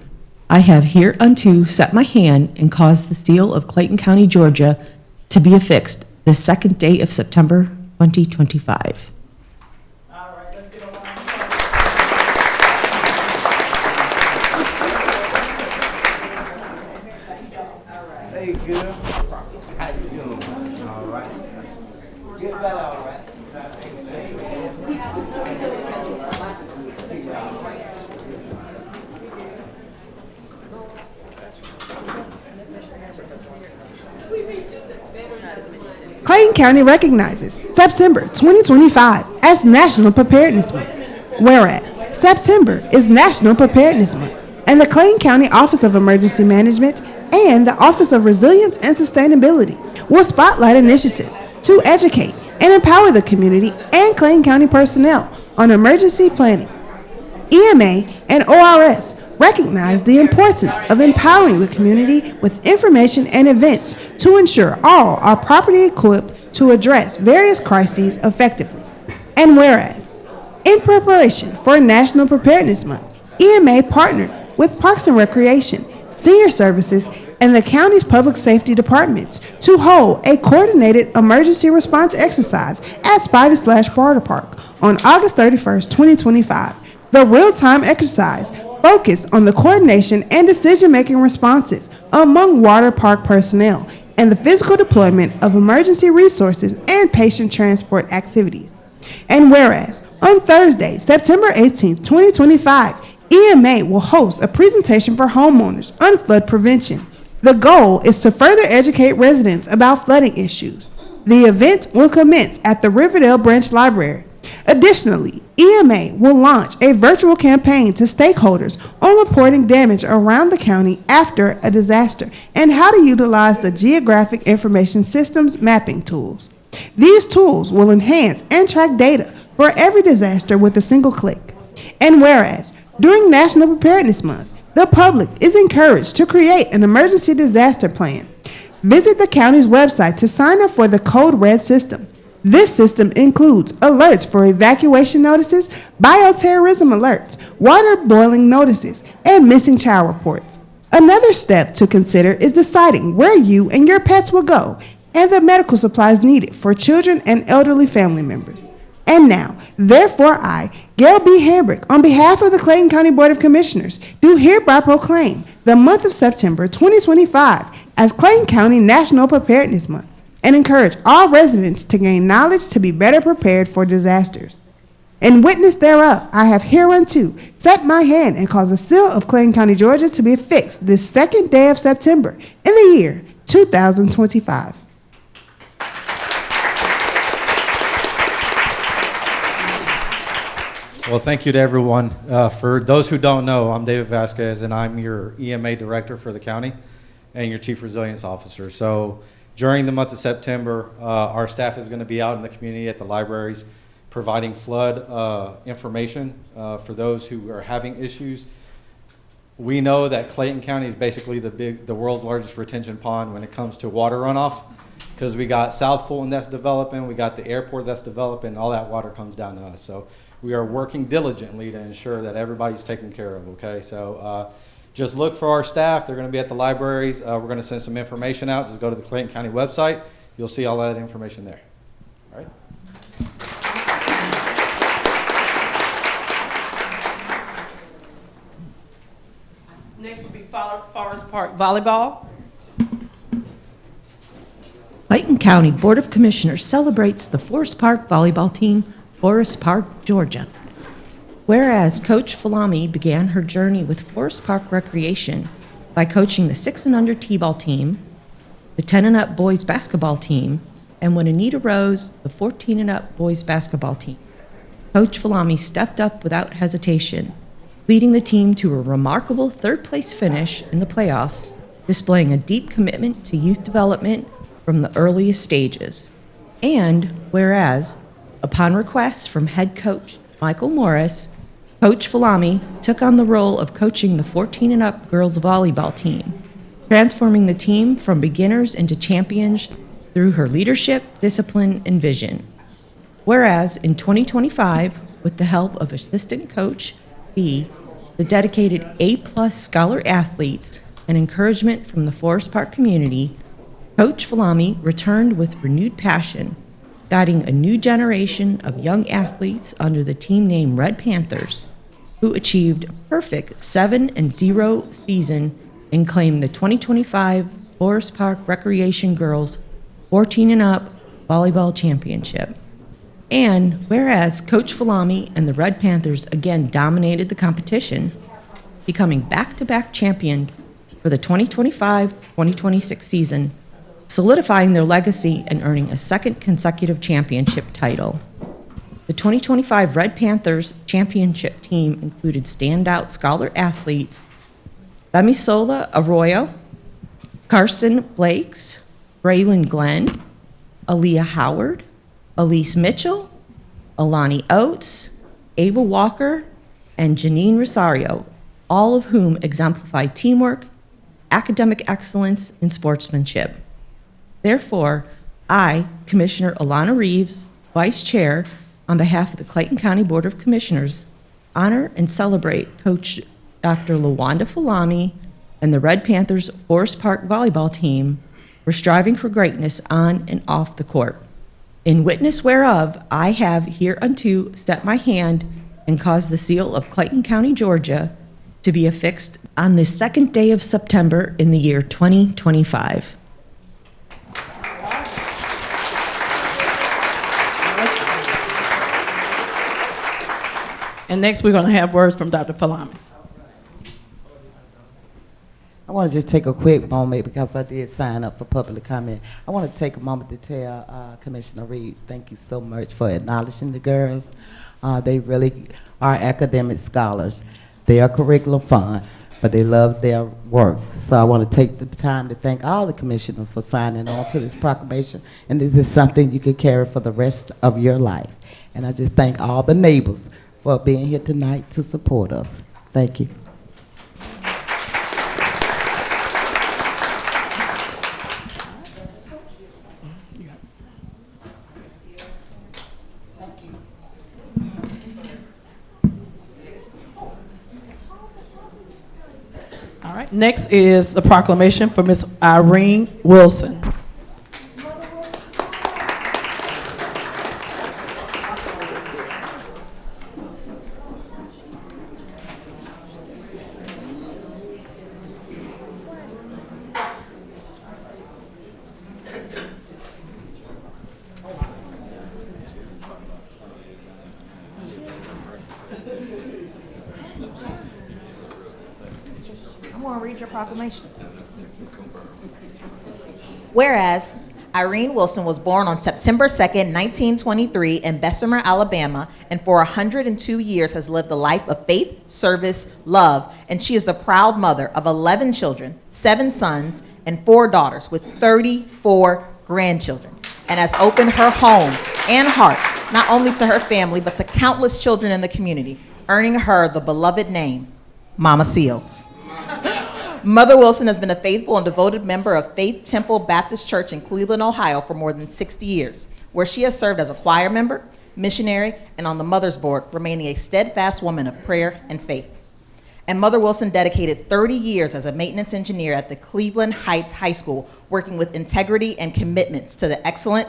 I have hereunto set my hand and caused the seal of Clayton County, Georgia, to be affixed the second day of September 2025. Clayton County recognizes September 2025 as National Preparedness Month. Whereas September is National Preparedness Month, and the Clayton County Office of Emergency Management and the Office of Resilience and Sustainability will spotlight initiatives to educate and empower the community and Clayton County personnel on emergency planning. EMA and ORS recognize the importance of empowering the community with information and events to ensure all are properly equipped to address various crises effectively. And whereas, in preparation for National Preparedness Month, EMA partnered with Parks and Recreation, Senior Services, and the county's public safety departments to hold a coordinated emergency response exercise at Spivey Splash Water Park on August 31st, 2025. The real-time exercise focused on the coordination and decision-making responses among water park personnel and the physical deployment of emergency resources and patient transport activities. And whereas, on Thursday, September 18th, 2025, EMA will host a presentation for homeowners on flood prevention. The goal is to further educate residents about flooding issues. The event will commence at the Riverdale Branch Library. Additionally, EMA will launch a virtual campaign to stakeholders on reporting damage around the county after a disaster and how to utilize the Geographic Information Systems mapping tools. These tools will enhance and track data for every disaster with a single click. And whereas, during National Preparedness Month, the public is encouraged to create an emergency disaster plan. Visit the county's website to sign up for the Code Red system. This system includes alerts for evacuation notices, bioterrorism alerts, water boiling notices, and missing child reports. Another step to consider is deciding where you and your pets will go and the medical supplies needed for children and elderly family members. And now, therefore I, Gail B. Hambrick, on behalf of the Clayton County Board of Commissioners, do hereby proclaim the month of September 2025 as Clayton County National Preparedness Month and encourage all residents to gain knowledge to be better prepared for disasters. In witness thereof, I have hereunto set my hand and caused the seal of Clayton County, Georgia to be affixed this second day of September in the year 2025. Well, thank you to everyone. For those who don't know, I'm David Vasquez, and I'm your EMA director for the county and your chief resilience officer. So during the month of September, our staff is going to be out in the community at the libraries providing flood information for those who are having issues. We know that Clayton County is basically the world's largest retention pond when it comes to water runoff, because we got South Fulton that's developing, we got the airport that's developing, all that water comes down to us. So we are working diligently to ensure that everybody's taken care of, okay? So just look for our staff. They're going to be at the libraries. We're going to send some information out. Just go to the Clayton County website. You'll see all that information there. All right? Next will be Forest Park Volleyball. Clayton County Board of Commissioners celebrates the Forest Park volleyball team, Forest Park, Georgia. Whereas Coach Falami began her journey with Forest Park Recreation by coaching the 6 and under T-ball team, the 10 and up boys basketball team, and when Anita rose, the 14 and up boys basketball team. Coach Falami stepped up without hesitation, leading the team to a remarkable third-place finish in the playoffs, displaying a deep commitment to youth development from the earliest stages. And whereas, upon request from head coach Michael Morris, Coach Falami took on the role of coaching the 14 and up girls volleyball team, transforming the team from beginners into champions through her leadership, discipline, and vision. Whereas in 2025, with the help of assistant coach B, the dedicated A+ scholar athletes, and encouragement from the Forest Park community, Coach Falami returned with renewed passion, guiding a new generation of young athletes under the team name Red Panthers, who achieved a perfect 7-0 season and claimed the 2025 Forest Park Recreation Girls 14 and up Volleyball Championship. And whereas Coach Falami and the Red Panthers again dominated the competition, becoming back-to-back champions for the 2025-2026 season, solidifying their legacy and earning a second consecutive championship title. The 2025 Red Panthers championship team included standout scholar athletes Bemisola Arroyo, Carson Blakes, Braylon Glenn, Aaliyah Howard, Elise Mitchell, Alani Oates, Ava Walker, and Janine Rosario, all of whom exemplify teamwork, academic excellence, and sportsmanship. Therefore, I, Commissioner Alana Reeves, Vice Chair, on behalf of the Clayton County Board of Commissioners, honor and celebrate Coach Dr. LaWanda Falami and the Red Panthers Forest Park volleyball team for striving for greatness on and off the court. In witness whereof, I have hereunto set my hand and caused the seal of Clayton County, Georgia, to be affixed on the second day of September in the year 2025. And next, we're going to have words from Dr. Falami. I want to just take a quick moment because I did sign up for public comment. I want to take a moment to tell Commissioner Reed, thank you so much for acknowledging the girls. They really are academic scholars. They are curriculum fun, but they love their work. So I want to take the time to thank all the commissioners for signing on to this proclamation. And this is something you can carry for the rest of your life. And I just thank all the neighbors for being here tonight to support us. Thank you. All right, next is the proclamation for Miss Irene Wilson. I'm going to read your proclamation. Whereas Irene Wilson was born on September 2nd, 1923 in Bessemer, Alabama, and for 102 years has lived a life of faith, service, love, and she is the proud mother of 11 children, 7 sons, and 4 daughters with 34 grandchildren, and has opened her home and heart not only to her family but to countless children in the community, earning her the beloved name, Mama Seals. Mother Wilson has been a faithful and devoted member of Faith Temple Baptist Church in Cleveland, Ohio for more than 60 years, where she has served as a choir member, missionary, and on the Mother's Board, remaining a steadfast woman of prayer and faith. And Mother Wilson dedicated 30 years as a maintenance engineer at the Cleveland Heights High School, working with integrity and commitment to excellence.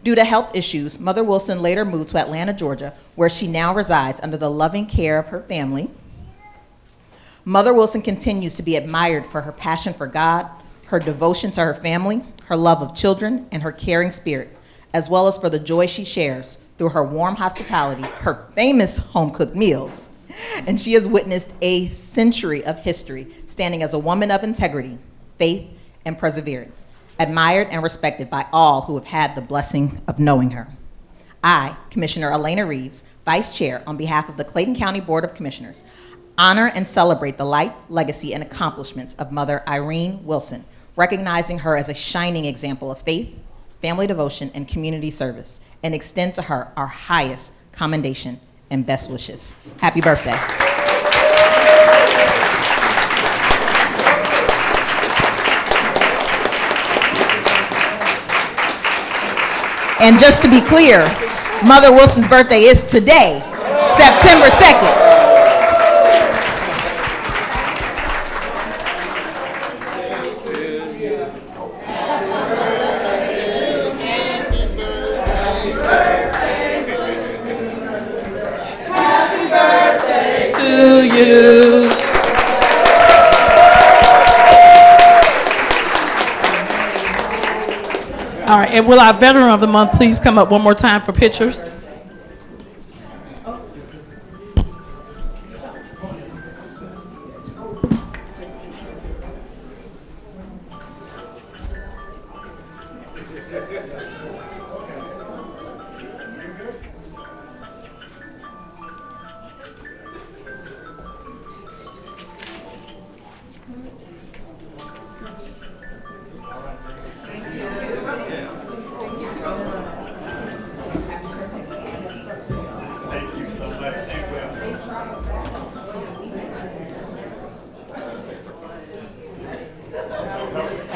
Due to health issues, Mother Wilson later moved to Atlanta, Georgia, where she now resides under the loving care of her family. Mother Wilson continues to be admired for her passion for God, her devotion to her family, her love of children, and her caring spirit, as well as for the joy she shares through her warm hospitality, her famous home-cooked meals. And she has witnessed a century of history, standing as a woman of integrity, faith, and perseverance, admired and respected by all who have had the blessing of knowing her. I, Commissioner Elena Reeves, Vice Chair on behalf of the Clayton County Board of Commissioners, honor and celebrate the life, legacy, and accomplishments of Mother Irene Wilson, recognizing her as a shining example of faith, family devotion, and community service, and extend to her our highest commendation and best wishes. Happy birthday. And just to be clear, Mother Wilson's birthday is today, September 2nd. You. All right, and will our Veteran of the Month please come up one more time for pictures?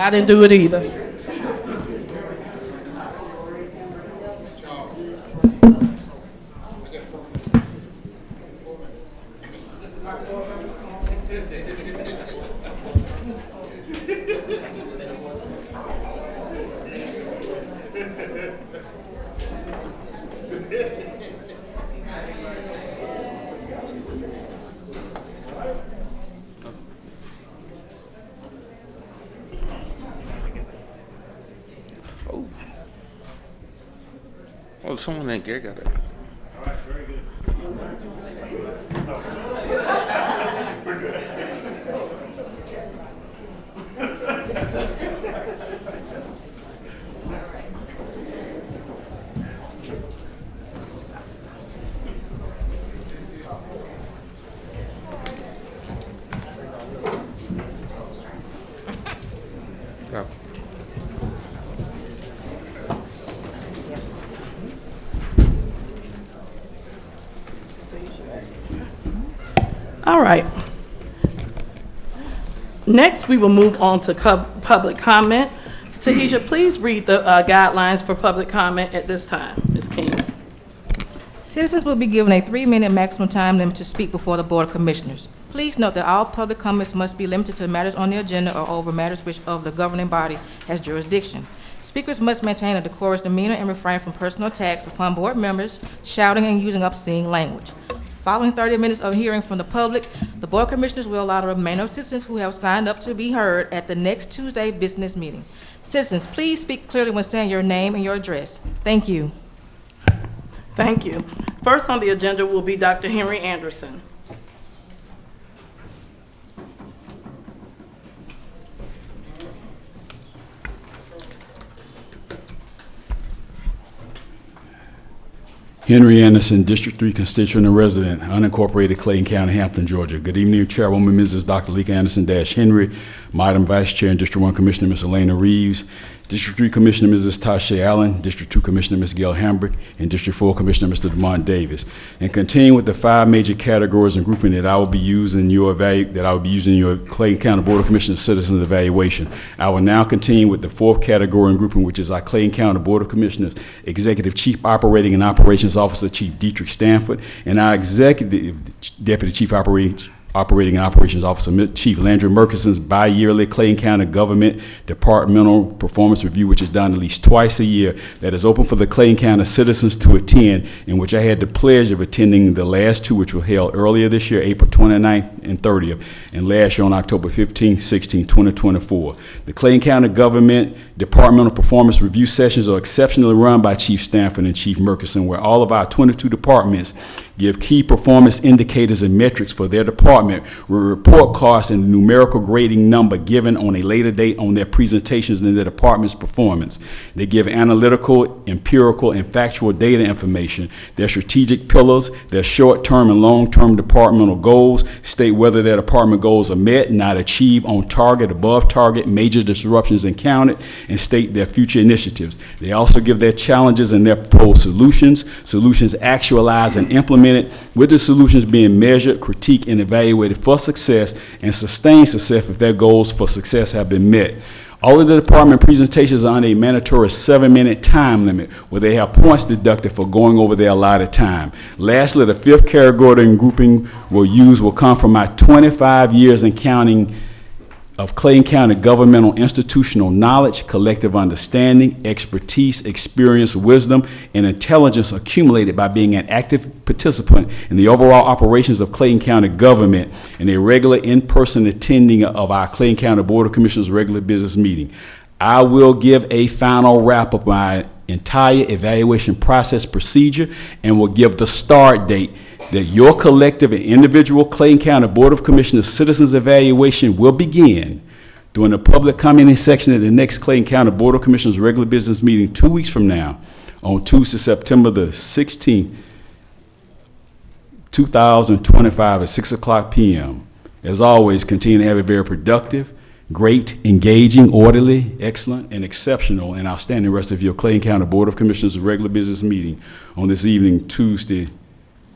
I didn't do it either. Oh, someone ain't got it. Yeah. All right. Next, we will move on to public comment. Tahija, please read the guidelines for public comment at this time. Ms. King. Citizens will be given a 3-minute maximum time limit to speak before the Board of Commissioners. Please note that all public comments must be limited to matters on the agenda or over matters which of the governing body has jurisdiction. Speakers must maintain a decorous demeanor and refrain from personal attacks upon board members, shouting and using obscene language. Following 30 minutes of hearing from the public, the Board of Commissioners will allow the remainder of citizens who have signed up to be heard at the next Tuesday business meeting. Citizens, please speak clearly when saying your name and your address. Thank you. Thank you. First on the agenda will be Dr. Henry Anderson. Henry Anderson, District 3 constituent and resident, unincorporated Clayton County, Hampton, Georgia. Good evening, Chairwoman Mrs. Dr. Leka Anderson-Henry, Madam Vice Chair and District 1 Commissioner Ms. Elena Reeves, District 3 Commissioner Mrs. Tasha Allen, District 2 Commissioner Ms. Gail Hambrick, and District 4 Commissioner Mr. Demond Davis. And continuing with the 5 major categories and grouping that I will be using your Clayton County Board of Commissioners Citizens Evaluation. I will now continue with the 4th category and grouping, which is our Clayton County Board of Commissioners Executive Chief Operating and Operations Officer Chief Dietrich Stanford, and our Executive Deputy Chief Operating and Operations Officer Chief Landry Murkison's bi-yearly Clayton County Government Departmental Performance Review, which is done at least twice a year, that is open for the Clayton County citizens to attend, in which I had the pleasure of attending the last 2, which were held earlier this year, April 29th and 30th, and last year on October 15th, 16th, 2024. The Clayton County Government Departmental Performance Review sessions are exceptionally run by Chief Stanford and Chief Murkison, where all of our 22 departments give key performance indicators and metrics for their department with report cards and numerical grading number given on a later date on their presentations and their department's performance. They give analytical, empirical, and factual data information, their strategic pillars, their short-term and long-term departmental goals, state whether their department goals are met, not achieved, on target, above target, major disruptions encountered, and state their future initiatives. They also give their challenges and their proposed solutions actualized and implemented, with the solutions being measured, critiqued, and evaluated for success and sustained success if their goals for success have been met. All of the department presentations are on a mandatory 7-minute time limit, where they have points deducted for going over their allotted time. Lastly, the 5th category and grouping will come from my 25 years and counting of Clayton County governmental institutional knowledge, collective understanding, expertise, experience, wisdom, and intelligence accumulated by being an active participant in the overall operations of Clayton County government and a regular in-person attending of our Clayton County Board of Commissioners regular business meeting. I will give a final wrap of my entire evaluation process procedure and will give the start date that your collective and individual Clayton County Board of Commissioners Citizens Evaluation will begin during the public commenting section at the next Clayton County Board of Commissioners regular business meeting 2 weeks from now on Tuesday, September the 16th, 2025 at 6:00 p.m. As always, continue to have a very productive, great, engaging, orderly, excellent, and exceptional and outstanding rest of your Clayton County Board of Commissioners regular business meeting on this evening, Tuesday,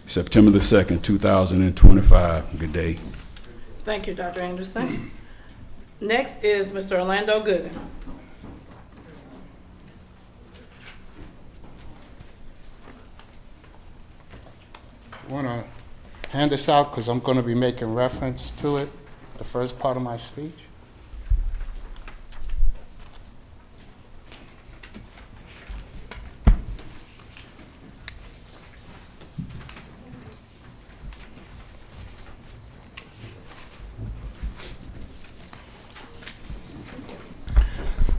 September the 2nd, 2025. Good day. Thank you, Dr. Anderson. Next is Mr. Orlando Gooden. I want to hand this out because I'm going to be making reference to it, the first part of my speech.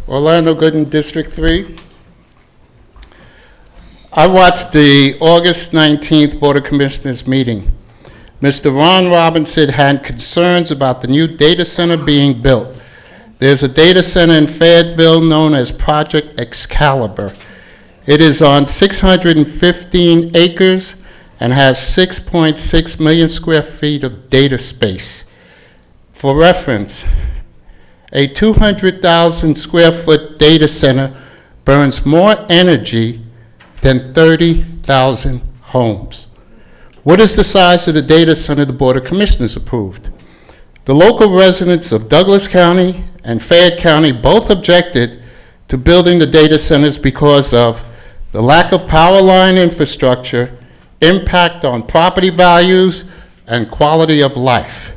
Orlando Gooden, District 3. I watched the August 19th Board of Commissioners meeting. Mr. Ron Robinson had concerns about the new data center being built. There's a data center in Fayetteville known as Project Excalibur. It is on 615 acres and has 6.6 million square feet of data space. For reference, a 200,000 square foot data center burns more energy than 30,000 homes. What is the size of the data center the Board of Commissioners approved? The local residents of Douglas County and Fayette County both objected to building the data centers because of the lack of power line infrastructure, impact on property values, and quality of life.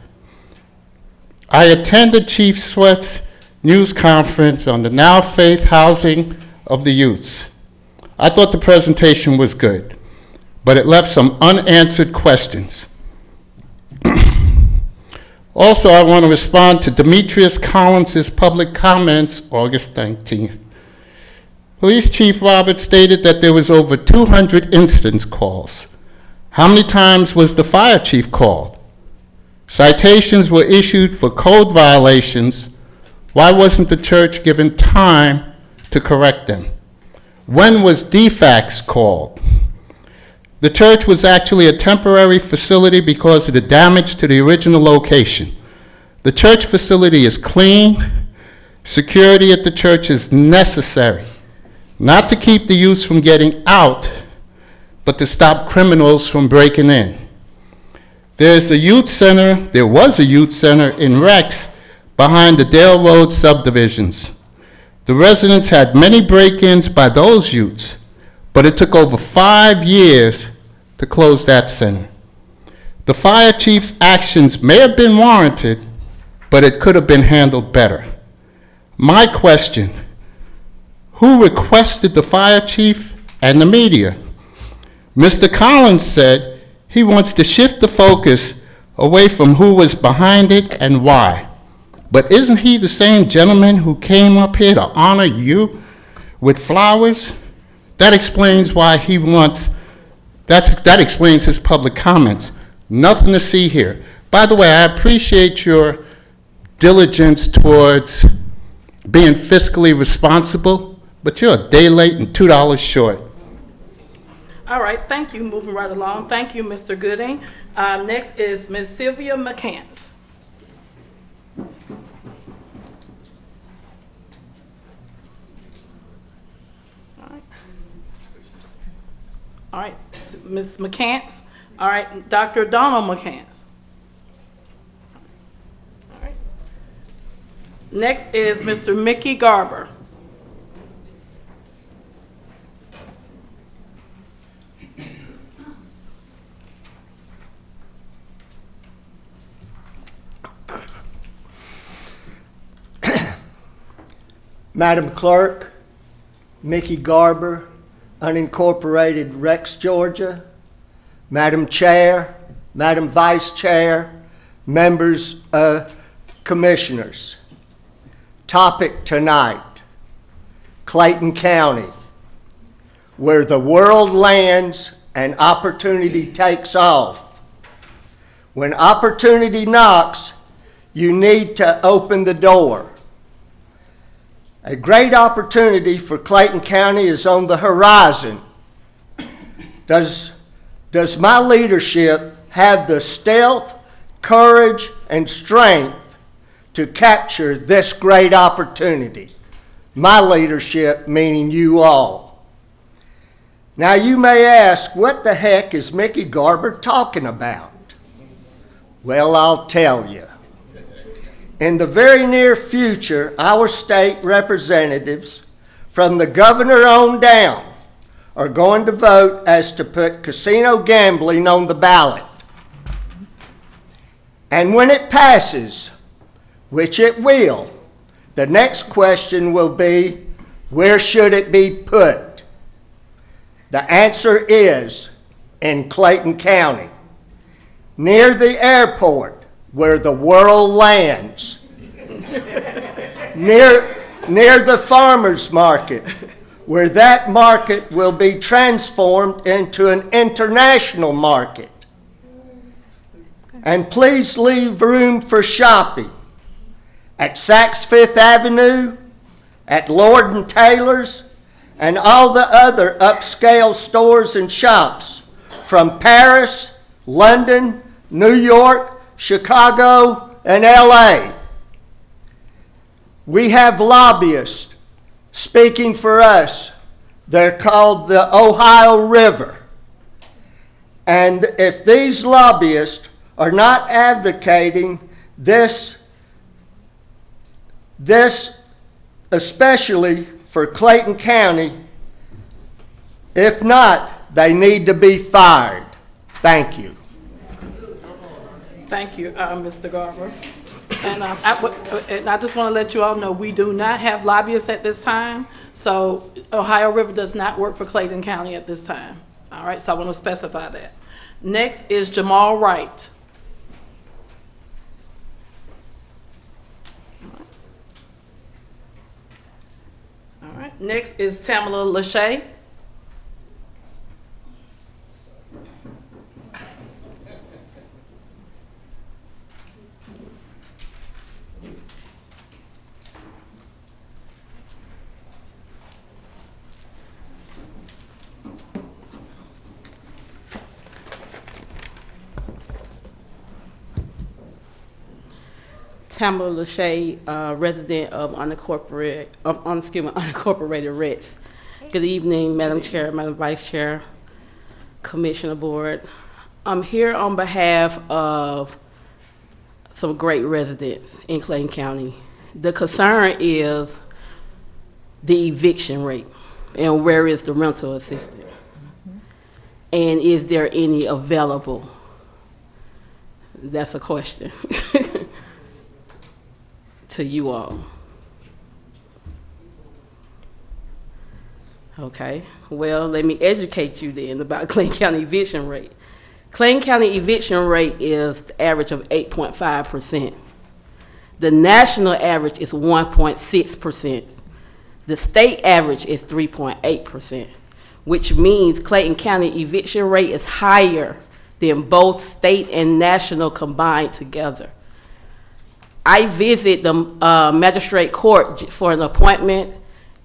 I attended Chief Sweat's news conference on the Now Faith Housing of the Youths. I thought the presentation was good, but it left some unanswered questions. Also, I want to respond to Demetrius Collins' public comments August 19th. Police Chief Roberts stated that there was over 200 incident calls. How many times was the fire chief called? Citations were issued for code violations. Why wasn't the church given time to correct them? When was DFAX called? The church was actually a temporary facility because of the damage to the original location. The church facility is clean. Security at the church is necessary, not to keep the youth from getting out, but to stop criminals from breaking in. There was a youth center in Rex behind the Dale Road subdivisions. The residents had many break-ins by those youths, but it took over 5 years to close that center. The fire chief's actions may have been warranted, but it could have been handled better. My question, who requested the fire chief and the media? Mr. Collins said he wants to shift the focus away from who was behind it and why. But isn't he the same gentleman who came up here to honor you with flowers? That explains why he wants, that explains his public comments. Nothing to see here. By the way, I appreciate your diligence towards being fiscally responsible, but you're a day late and $2 short. All right, thank you. Moving right along. Thank you, Mr. Gooding. Next is Ms. Sylvia McCants. All right, Ms. McCants. All right, Dr. Donald McCants. All right. Next is Mr. Mickey Garber. Madam Clerk, Mickey Garber, unincorporated Rex, Georgia. Madam Chair, Madam Vice Chair, members, commissioners. Topic tonight, Clayton County, where the world lands and opportunity takes off. When opportunity knocks, you need to open the door. A great opportunity for Clayton County is on the horizon. Does my leadership have the stealth, courage, and strength to capture this great opportunity? My leadership, meaning you all. Now you may ask, what the heck is Mickey Garber talking about? Well, I'll tell you. In the very near future, our state representatives, from the governor on down, are going to vote as to put casino gambling on the ballot. And when it passes, which it will, the next question will be, where should it be put? The answer is in Clayton County, near the airport where the world lands, near the farmer's market, where that market will be transformed into an international market. And please leave room for shopping at Saks Fifth Avenue, at Lord & Taylor's, and all the other upscale stores and shops from Paris, London, New York, Chicago, and LA. We have lobbyists speaking for us. They're called the Ohio River. And if these lobbyists are not advocating this especially for Clayton County, if not, they need to be fired. Thank you. Thank you, Mr. Garber. And I just want to let you all know, we do not have lobbyists at this time, so Ohio River does not work for Clayton County at this time. All right, so I want to specify that. Next is Jamal Wright. All right, next is Tamala Lachey. Tamala Lachey, resident of unincorporated Retz. Good evening, Madam Chair, Madam Vice Chair, Commissioner Board. I'm here on behalf of some great residents in Clayton County. The concern is the eviction rate and where is the rental assistance? And is there any available? That's a question. To you all. Okay, well, let me educate you then about Clayton County eviction rate. Clayton County eviction rate is the average of 8.5%. The national average is 1.6%. The state average is 3.8%, which means Clayton County eviction rate is higher than both state and national combined together. I visit the magistrate court for an appointment,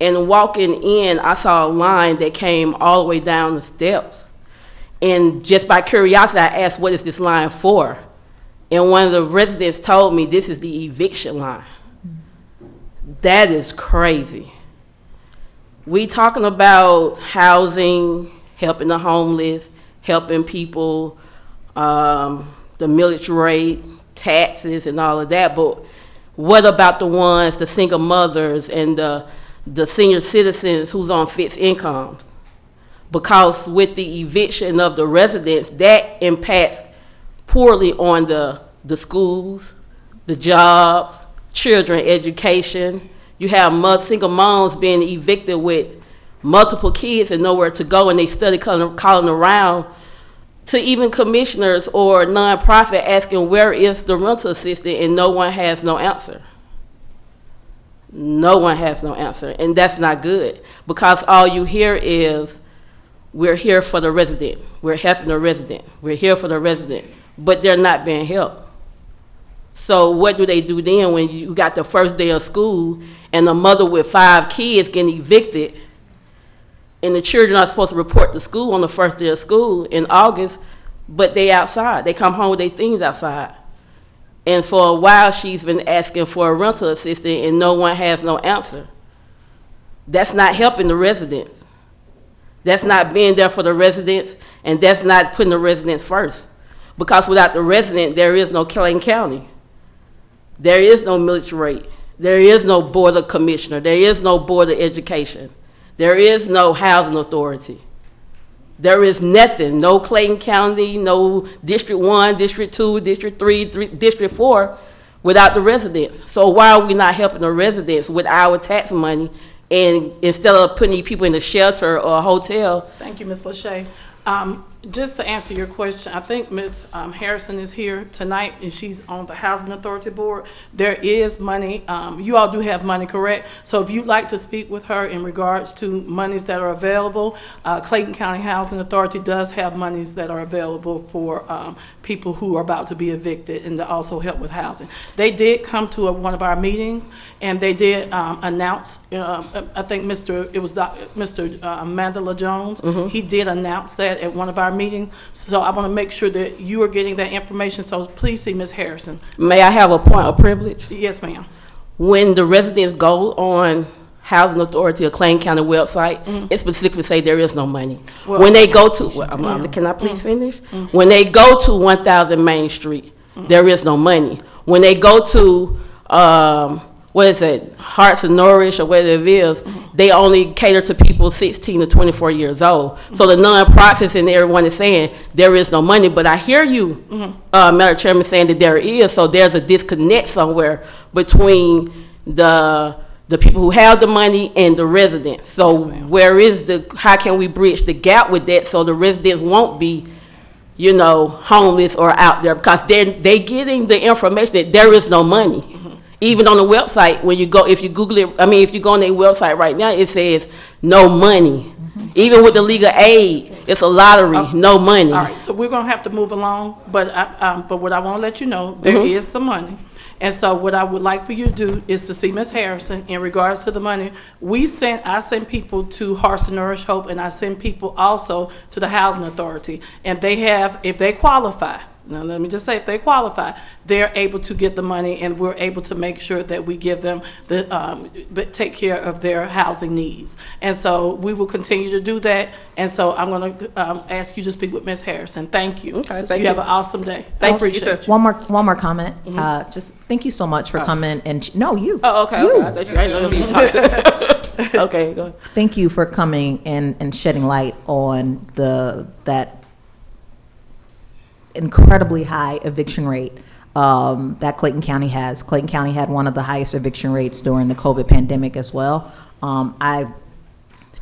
and walking in, I saw a line that came all the way down the steps. And just by curiosity, I asked, what is this line for? And one of the residents told me this is the eviction line. That is crazy. We talking about housing, helping the homeless, helping people, the millage rate, taxes and all of that, but what about the ones, the single mothers and the senior citizens who's on fixed incomes? Because with the eviction of the residents, that impacts poorly on the schools, the jobs, children education. You have single moms being evicted with multiple kids and nowhere to go, and they study calling around to even commissioners or nonprofit asking where is the rental assistance, and no one has no answer. No one has no answer, and that's not good, because all you hear is, we're here for the resident, we're helping the resident, we're here for the resident, but they're not being helped. So what do they do then when you got the first day of school and a mother with 5 kids getting evicted, and the children are supposed to report to school on the first day of school in August, but they outside. They come home with their things outside. And for a while, she's been asking for a rental assistance, and no one has no answer. That's not helping the residents. That's not being there for the residents, and that's not putting the residents first. Because without the resident, there is no Clayton County. There is no millage rate. There is no board of commissioner. There is no board of education. There is no housing authority. There is nothing. No Clayton County, no District 1, District 2, District 3, District 4 without the residents. So why are we not helping the residents with our tax money, and instead of putting people in a shelter or a hotel? Thank you, Ms. Lachey. Just to answer your question, I think Ms. Harrison is here tonight, and she's on the Housing Authority Board. There is money. You all do have money, correct? So if you'd like to speak with her in regards to monies that are available, Clayton County Housing Authority does have monies that are available for people who are about to be evicted and to also help with housing. They did come to one of our meetings, and they did announce, I think Mr. Mandela Jones, he did announce that at one of our meeting. So I want to make sure that you are getting that information. So please see Ms. Harrison. May I have a point of privilege? Yes, ma'am. When the residents go on Housing Authority or Clayton County website, it specifically say there is no money. Well, when they go to, can I please finish? When they go to 1000 Main Street, there is no money. When they go to, what is it, Hearts and Nourish or whatever it is, they only cater to people 16 to 24 years old. So the nonprofits and everyone is saying there is no money, but I hear you, Madam Chairman, saying that there is, so there's a disconnect somewhere between the people who have the money and the residents. So how can we bridge the gap with that so the residents won't be, homeless or out there, because they getting the information that there is no money. Even on the website, when you go, if you Google it, if you go on their website right now, it says no money. Even with the legal aid, it's a lottery, no money. All right, so we're going to have to move along, but what I want to let you know, there is some money. And so what I would like for you to do is to see Ms. Harrison in regards to the money. I send people to Hearts and Nourish Hope, and I send people also to the Housing Authority. And they have, if they qualify, now let me just say, if they qualify, they're able to get the money, and we're able to make sure that we give them take care of their housing needs. And so we will continue to do that. And so I'm going to ask you to speak with Ms. Harrison. Thank you. Okay, thank you. Have an awesome day. Thank you. Appreciate you. One more comment. Just thank you so much for coming and no, you. Oh, okay. You. Okay. I thought you ain't letting me talk. Okay, go ahead. Thank you for coming and shedding light on that incredibly high eviction rate that Clayton County has. Clayton County had one of the highest eviction rates during the COVID pandemic as well. A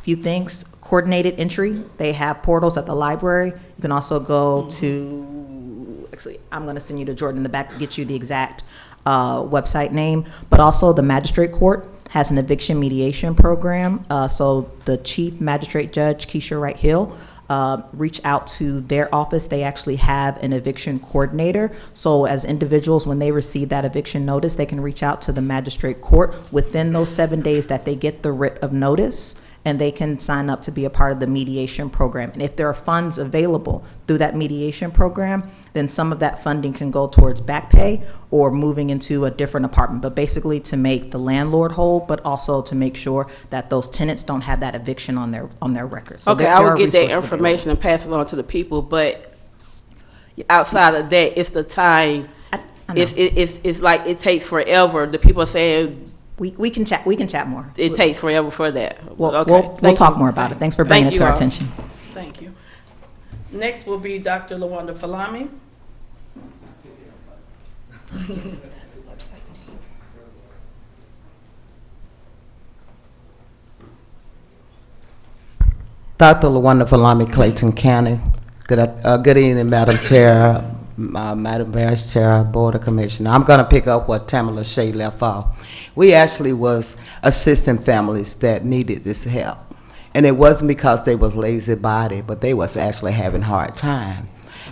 few things: coordinated entry. They have portals at the library. You can also go to, actually, I'm going to send you to Jordan in the back to get you the exact website name, but also the magistrate court has an eviction mediation program. So the chief magistrate judge, Keisha Wright Hill, reach out to their office. They actually have an eviction coordinator. So as individuals, when they receive that eviction notice, they can reach out to the magistrate court within those 7 days that they get the writ of notice, and they can sign up to be a part of the mediation program. And if there are funds available through that mediation program, then some of that funding can go towards back pay or moving into a different apartment, but basically to make the landlord whole, but also to make sure that those tenants don't have that eviction on their record. So okay, I will get that information and pass it on to the people, but outside of that, it's the time. It's like it takes forever. The people are saying we can chat more. It takes forever for that. We'll talk more about it. Thanks for bringing it to our attention. Thank you. Next will be Dr. LaWanda Falami. Dr. LaWanda Falami, Clayton County. Good evening, Madam Chair, Madam Vice Chair, Board of Commissioner. I'm going to pick up what Tamara Lachey left off. We actually was assisting families that needed this help. And it wasn't because they was lazy body, but they was actually having a hard time.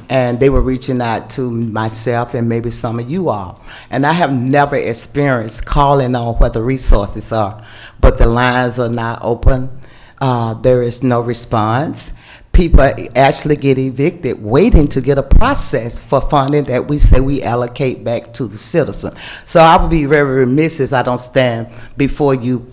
And they were reaching out to myself and maybe some of you all. And I have never experienced calling on where the resources are, but the lines are not open. There is no response. People actually get evicted waiting to get a process for funding that we say we allocate back to the citizen. So I would be very remiss if I don't stand before you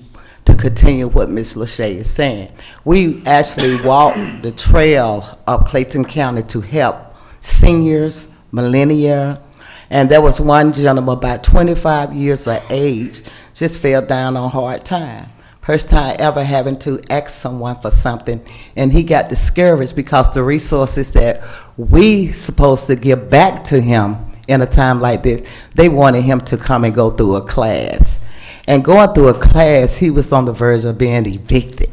to continue what Ms. Lachey is saying. We actually walk the trail of Clayton County to help seniors, millennia, And there was one gentleman about 25 years of age, just fell down on hard time. First time ever having to ask someone for something, and he got discouraged because the resources that we supposed to give back to him in a time like this, they wanted him to come and go through a class. And going through a class, he was on the verge of being evicted.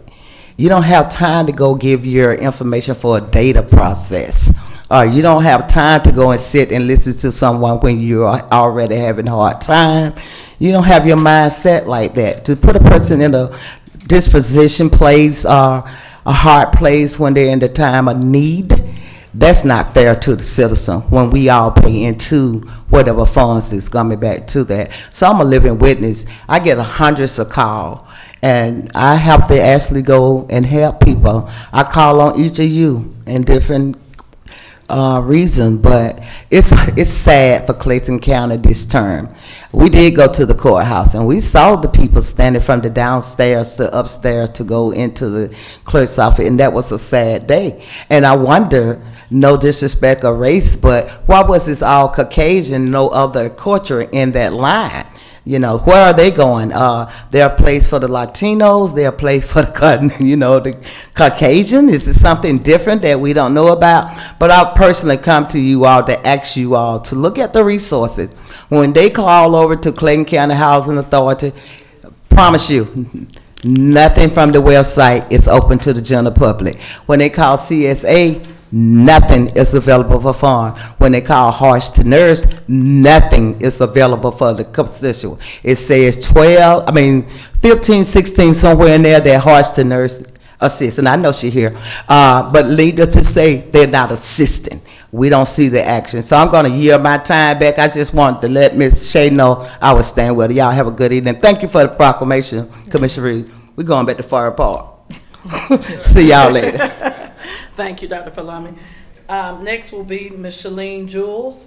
You don't have time to go give your information for a data process. You don't have time to go and sit and listen to someone when you're already having a hard time. You don't have your mindset like that. To put a person in a disposition place or a hard place when they're in the time of need, that's not fair to the citizen when we all pay into whatever funds is coming back to that. So I'm a living witness. I get hundreds of calls, and I have to actually go and help people. I call on each of you in different reason, but it's sad for Clayton County this term. We did go to the courthouse, and we saw the people standing from the downstairs to upstairs to go into the clerk's office, and that was a sad day. And I wonder, no disrespect or race, but why was this all Caucasian, no other culture in that line? You know, where are they going? They're a place for the Latinos. They're a place for the Caucasian. Is it something different that we don't know about? But I personally come to you all to ask you all to look at the resources. When they call over to Clayton County Housing Authority, promise you, nothing from the website is open to the general public. When they call CSA, nothing is available for farm. When they call Hearts to Nurse, nothing is available for the constituent. It says 15, 16, somewhere in there that Hearts to Nurse assist. And I know she here, but leader to say they're not assisting. We don't see the action. So I'm going to yield my time back. I just wanted to let Ms. Shea know I was staying with her. Y'all have a good evening. Thank you for the proclamation, Commissioner Reed. We're going back to Fire Park. See y'all later. Thank you, Dr. Palami. Next will be Ms. Shalene Jules.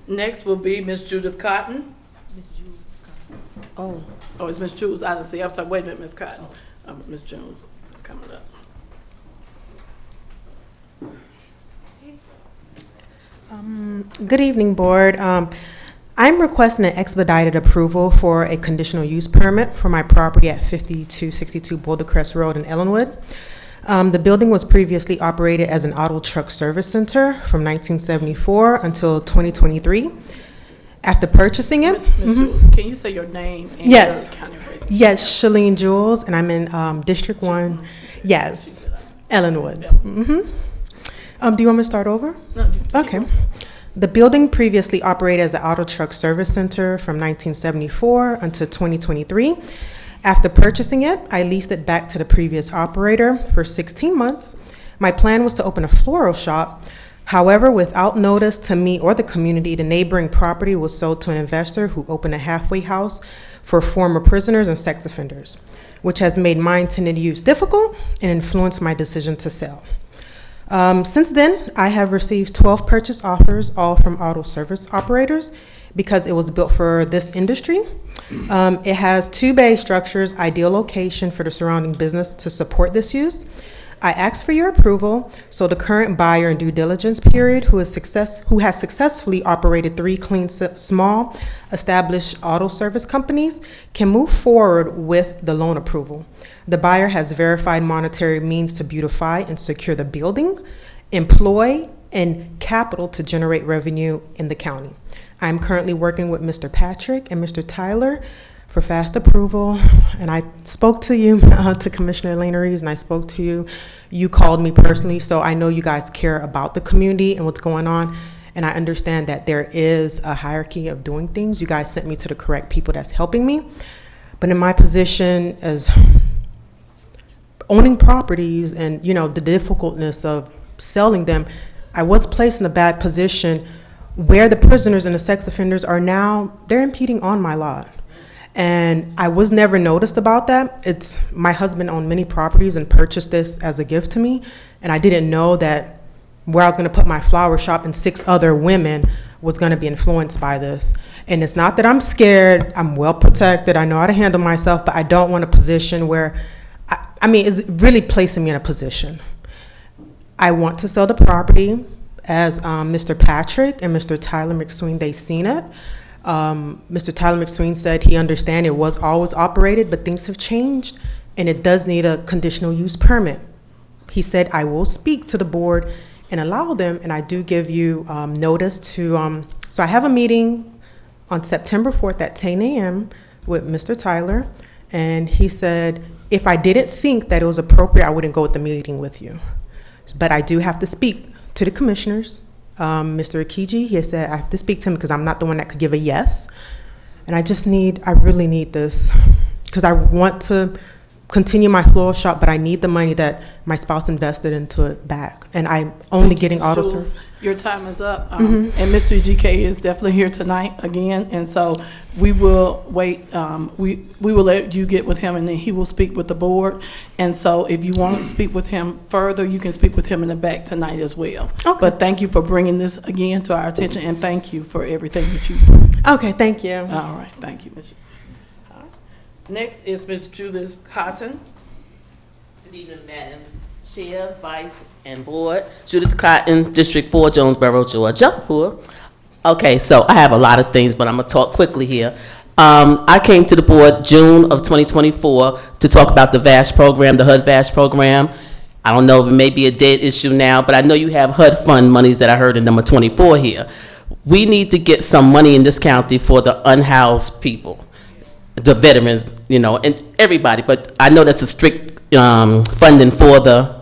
Next will be Ms. Judith Cotton. Oh, it's Ms. Jules. I didn't see. I'm sorry. Wait a minute, Ms. Cotton. Ms. Jones is coming up. Good evening, Board. I'm requesting an expedited approval for a conditional use permit for my property at 5262 Boulder Crest Road in Ellenwood. The building was previously operated as an auto truck service center from 1974 until 2023. After purchasing it, Jules, can you say your name and yes, your county rating? Yes, Shalene Jules, and I'm in District 1. Yes, Ellenwood. Do you want me to start over? No. Okay. The building previously operated as an auto truck service center from 1974 until 2023. After purchasing it, I leased it back to the previous operator for 16 months. My plan was to open a floral shop. However, without notice to me or the community, the neighboring property was sold to an investor who opened a halfway house for former prisoners and sex offenders, which has made my intended use difficult and influenced my decision to sell. Since then, I have received 12 purchase offers, all from auto service operators, because it was built for this industry. It has 2 bay structures, ideal location for the surrounding business to support this use. I asked for your approval so the current buyer in due diligence period who has successfully operated 3 clean, small, established auto service companies can move forward with the loan approval. The buyer has verified monetary means to beautify and secure the building, employ, and capital to generate revenue in the county. I'm currently working with Mr. Patrick and Mr. Tyler for fast approval, and I spoke to you, to Commissioner Elena Reeves, and I spoke to you. You called me personally, so I know you guys care about the community and what's going on, and I understand that there is a hierarchy of doing things. You guys sent me to the correct people that's helping me, but in my position as owning properties and, the difficultness of selling them, I was placed in a bad position where the prisoners and the sex offenders are now, they're impeding on my lot. And I was never noticed about that. My husband owned many properties and purchased this as a gift to me. And I didn't know that where I was gonna put my flower shop and 6 other women was gonna be influenced by this. And it's not that I'm scared, I'm well protected, I know how to handle myself, but I don't want a position where, it's really placing me in a position. I want to sell the property. As Mr. Patrick and Mr. Tyler McSween, they seen it. Mr. Tyler McSween said he understand it was always operated, but things have changed, and it does need a conditional use permit. He said, I will speak to the board and allow them, and I do give you notice to, so I have a meeting on September 4th at 10 a.m. with Mr. Tyler, and he said, if I didn't think that it was appropriate, I wouldn't go with the meeting with you. But I do have to speak to the commissioners. Mr. Akiji, he said I have to speak to him because I'm not the one that could give a yes. And I really need this because I want to continue my floral shop, but I need the money that my spouse invested into it back. And I'm only getting auto Jules, service. your time is up. And Mr. GK is definitely here tonight again. And so we will wait. We will let you get with him, and then he will speak with the board. And so if you want to speak with him further, you can speak with him in the back tonight as well. Okay. But thank you for bringing this again to our attention, and thank you for everything that you. Okay, thank you. All right, thank you, Ms. All right. Next is Ms. Judith Cotton. Good evening, Madam Chair, Vice, and Board. Judith Cotton, District 4, Jonesboro, Georgia. Okay, so I have a lot of things, but I'm going to talk quickly here. I came to the board June of 2024 to talk about the VASH program, the HUD VASH program. I don't know if it may be a dead issue now, but I know you have HUD fund monies that I heard in number 24 here. We need to get some money in this county for the unhoused people, the veterans, you know, and everybody, but I know that's a strict funding for the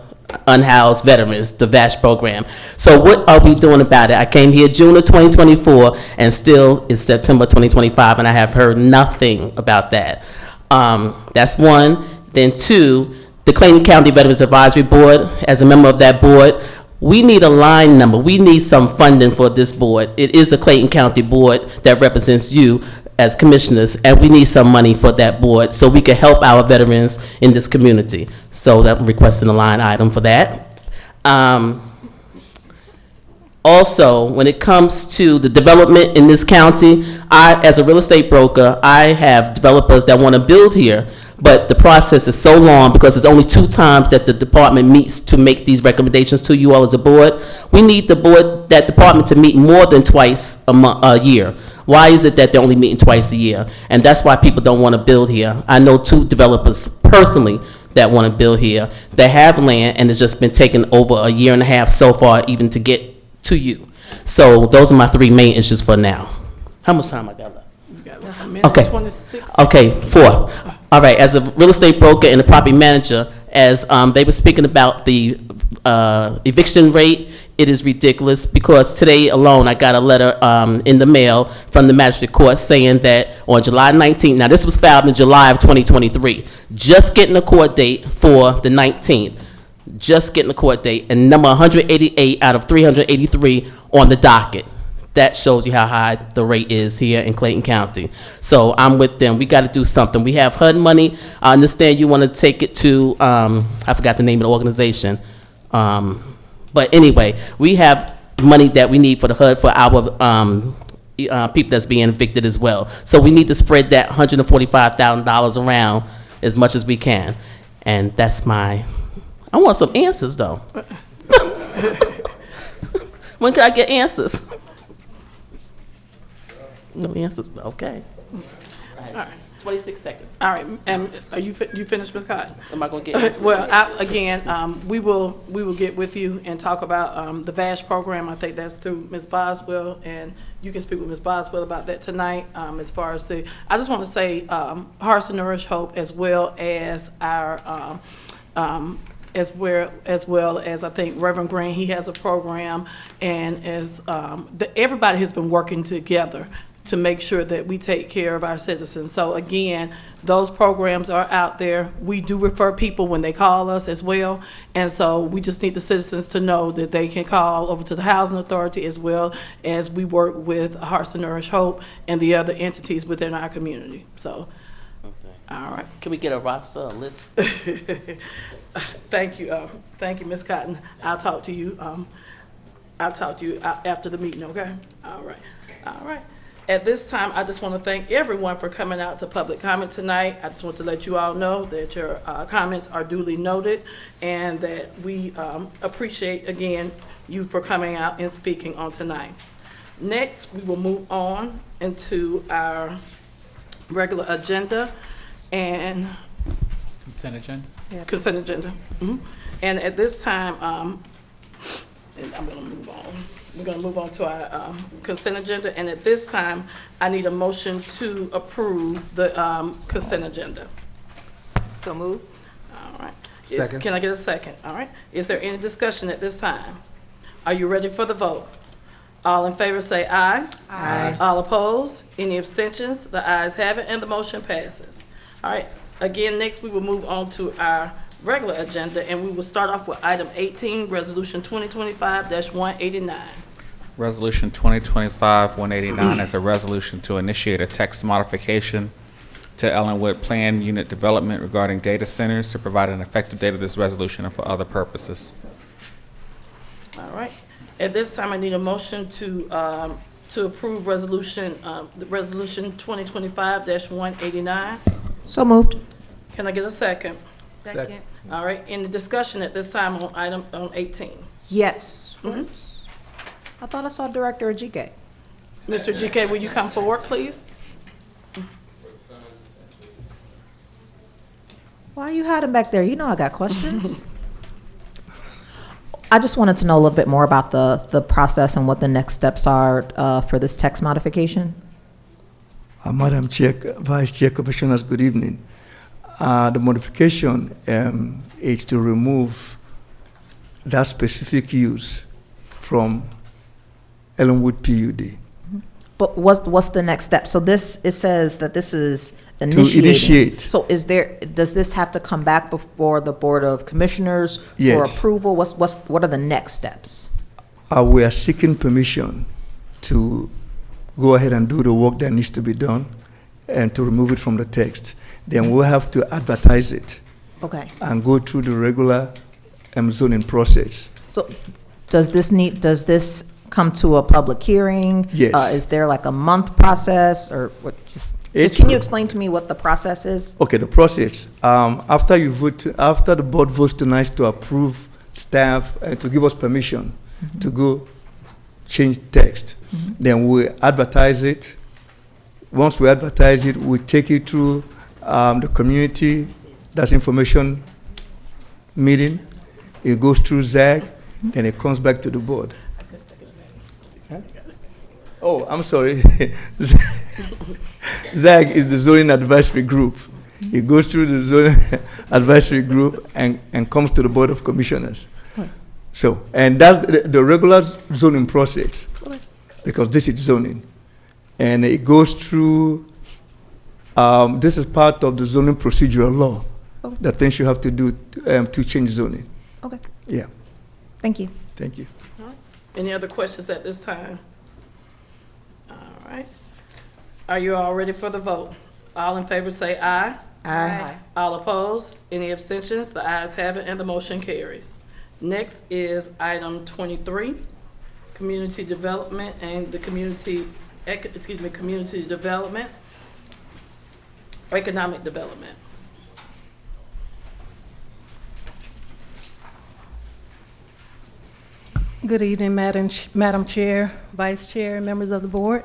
unhoused veterans, the VASH program. So what are we doing about it? I came here June of 2024 and still it's September 2025 and I have heard nothing about that. That's one. Then two, the Clayton County Veterans Advisory Board, as a member of that board, we need a line number. We need some funding for this board. It is a Clayton County board that represents you as commissioners, and we need some money for that board so we can help our veterans in this community. So that I'm requesting a line item for that. Also, when it comes to the development in this county, as a real estate broker, I have developers that want to build here, but the process is so long because it's only 2 times that the department meets to make these recommendations to you all as a board. We need that department to meet more than twice a year. Why is it that they're only meeting twice a year? And that's why people don't want to build here. I know 2 developers personally that want to build here. They have land and it's just been taking over a year and a half so far even to get to you. So those are my 3 main issues for now. How much time I got left? You got a minute, Okay. 26. Okay, 4. All right, as a real estate broker and a property manager, as they were speaking about the eviction rate, it is ridiculous because today alone I got a letter in the mail from the magistrate court saying that on July 19th, now this was filed in July of 2023, just getting a court date for the 19th, just getting a court date, and number 188 out of 383 on the docket. That shows you how high the rate is here in Clayton County. So I'm with them. We got to do something. We have HUD money. I understand you want to take it to, I forgot the name of the organization. But anyway, we have money that we need for the HUD for our people that's being evicted as well. So we need to spread that $145,000 around as much as we can. And that's I want some answers though. When can I get answers? No answers. Okay. All right. 26 seconds. All right, and are you finished, Ms. Cotton? Am I going to get answers? Well, we will get with you and talk about the VASH program. I think that's through Ms. Boswell, and you can speak with Ms. Boswell about that tonight. As far as I just want to say, Hearts and Nourish Hope, as well as our as well as I think Reverend Green, he has a program, and as everybody has been working together to make sure that we take care of our citizens. So again, those programs are out there. We do refer people when they call us as well, and so we just need the citizens to know that they can call over to the Housing Authority as well as we work with Hearts and Nourish Hope and the other entities within our community. So. All right. Can we get a roster, a list? Thank you, Ms. Cotton. I'll talk to you. I'll talk to you after the meeting. Okay. All right. All right. At this time, I just want to thank everyone for coming out to public comment tonight. I just want to let you all know that your comments are duly noted and that we appreciate, again, you for coming out and speaking on tonight. Next, we will move on into our regular agenda and Consent agenda? consent agenda. And at this time, and I'm going to move on. We're going to move on to our consent agenda. And at this time, I need a motion to approve the consent agenda. So moved. All right. Second. Can I get a second? All right. Is there any discussion at this time? Are you ready for the vote? All in favor say aye. Aye. All opposed? Any abstentions? The ayes have it, and the motion passes. All right. Again, next we will move on to our regular agenda, and we will start off with item 18, Resolution 2025-189. Resolution 2025-189 is a resolution to initiate a text modification to Ellenwood Plan Unit Development regarding data centers to provide an effective date of this resolution and for other purposes. All right. At this time, I need a motion to approve resolution 2025-189. So moved. Can I get a second? Second. All right. Any discussion at this time on item 18? Yes. I thought I saw Director Ajike. Mr. GK, will you come forward, please? Why are you hiding back there? You know I got questions. I just wanted to know a little bit more about the process and what the next steps are for this text modification. Madam Chair, Vice Chair, Commissioners, good evening. The modification is to remove that specific use from Ellenwood PUD. But what's the next step? So this, it says that this is initiating. To initiate. So does this have to come back before the Board of Commissioners for Yes. approval? What are the next steps? We are seeking permission to go ahead and do the work that needs to be done and to remove it from the text. Then we'll have to advertise it Okay. and go through the regular zoning process. So does this come to a public hearing? Yes. Is there like a month process or what? Just can you explain to me what the process is? Okay, the process. After the board votes tonight to approve staff and to give us permission to go change text, then we advertise it. Once we advertise it, we take it through the community, that's information meeting. It goes through ZAG, then it comes back to the board. Huh? Oh, I'm sorry. ZAG is the zoning advisory group. It goes through the zoning advisory group and comes to the Board of Commissioners. So, and that's the regular zoning process, because this is zoning. And it goes through, this is part of the zoning procedural law, the things you have to do to change zoning. Okay. Yeah. Thank you. Thank you. All right. Any other questions at this time? All right. Are you all ready for the vote? All in favor say aye. Aye. All opposed? Any abstentions? The ayes have it, and the motion carries. Next is item 23, community development and the community development, economic development. Good evening, Madam Chair, Vice Chair, members of the board.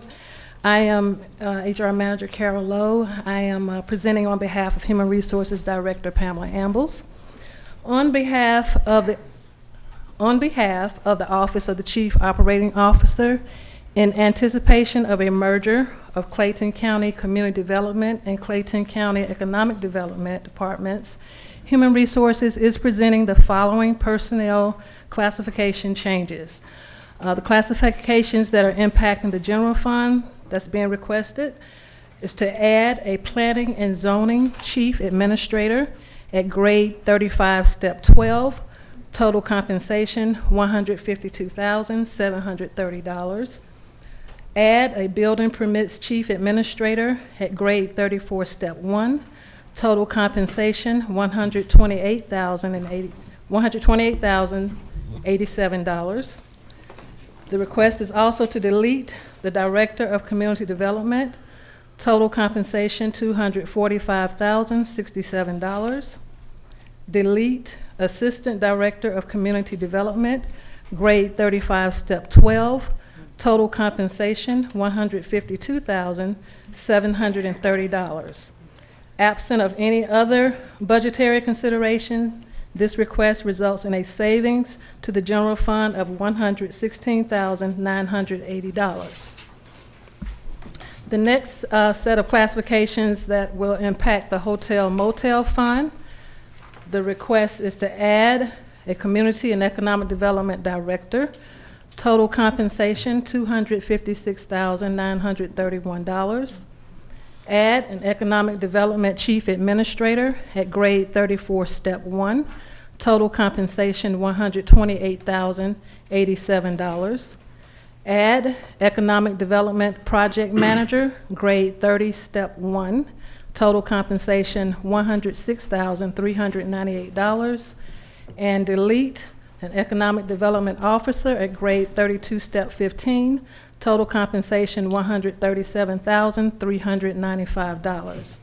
I am HR Manager Carol Lowe. I am presenting on behalf of Human Resources Director Pamela Ambles. On behalf of the Office of the Chief Operating Officer, in anticipation of a merger of Clayton County Community Development and Clayton County Economic Development Departments, Human Resources is presenting the following personnel classification changes. The classifications that are impacting the general fund that's being requested is to add a planning and zoning chief administrator at grade 35, step 12, total compensation $152,730. Add a building permits chief administrator at grade 34, step 1, total compensation $128,087. The request is also to delete the Director of Community Development, total compensation $245,067. Delete Assistant Director of Community Development, grade 35, step 12, total compensation $152,730. Absent of any other budgetary consideration, this request results in a savings to the general fund of $116,980. The next set of classifications that will impact the hotel motel fund, the request is to add a community and economic development director, total compensation $256,931. Add an economic development chief administrator at grade 34, step 1, total compensation $128,087. Add economic development project manager, grade 30, step 1, total compensation $106,398. And delete an economic development officer at grade 32, step 15, total compensation $137,395.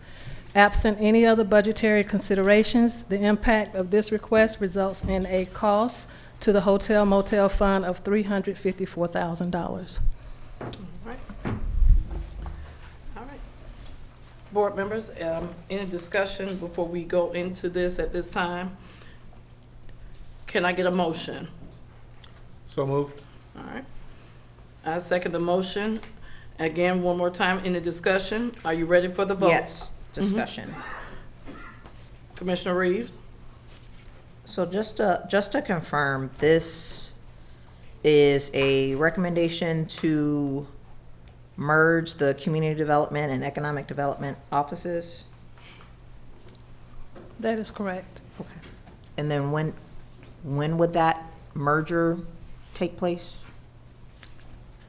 Absent any other budgetary considerations, the impact of this request results in a cost to the hotel motel fund of $354,000. All right. Board members, any discussion before we go into this at this time? Can I get a motion? So moved. All right. I second the motion. Again, one more time, any discussion? Are you ready for the vote? Yes, discussion. Commissioner Reeves? So just to confirm, this is a recommendation to merge the community development and economic development offices? That is correct. Okay. And then when would that merger take place?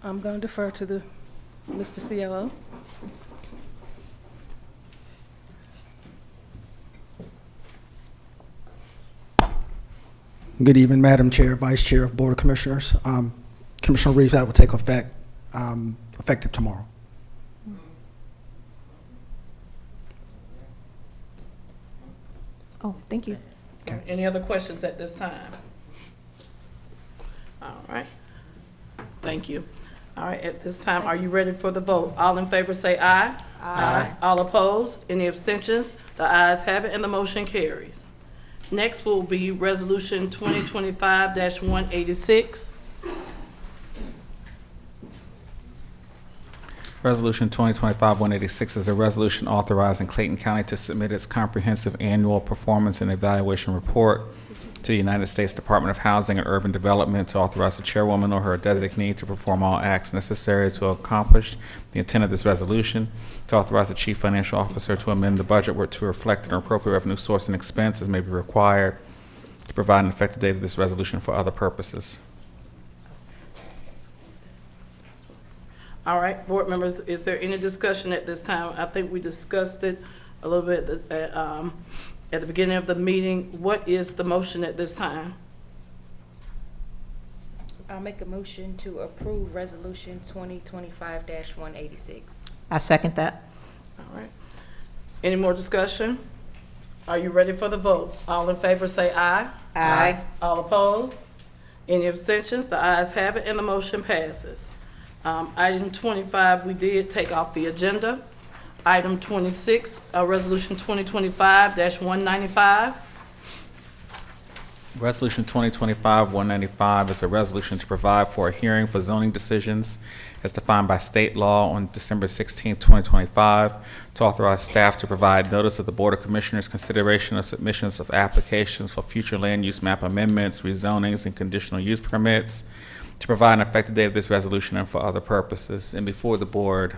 I'm going to defer to the Mr. COO. Good evening, Madam Chair, Vice Chair of Board of Commissioners. Commissioner Reeves, that will take effect effective tomorrow. Oh, thank you. Okay. Any other questions at this time? All right. Thank you. All right, at this time, are you ready for the vote? All in favor say aye. Aye. All opposed? Any abstentions? The ayes have it and the motion carries. Next will be Resolution 2025-186. Resolution 2025-186 is a resolution authorizing Clayton County to submit its comprehensive annual performance and evaluation report to the United States Department of Housing and Urban Development, to authorize the chairwoman or her designee to perform all acts necessary to accomplish the intent of this resolution, to authorize the chief financial officer to amend the budget to reflect an appropriate revenue source and expense as may be required, to provide an effective date of this resolution for other purposes. All right, board members, is there any discussion at this time? I think we discussed it a little bit at the beginning of the meeting. What is the motion at this time? I'll make a motion to approve Resolution 2025-186. I second that. All right. Any more discussion? Are you ready for the vote? All in favor say aye. Aye. All opposed? Any abstentions? The ayes have it and the motion passes. Item 25, we did take off the agenda. Item 26, Resolution 2025-195. Resolution 2025-195 is a resolution to provide for a hearing for zoning decisions as defined by state law on December 16, 2025, to authorize staff to provide notice of the Board of Commissioners' consideration of submissions of applications for future land use map amendments, rezonings, and conditional use permits, to provide an effective date of this resolution and for other purposes. And before the board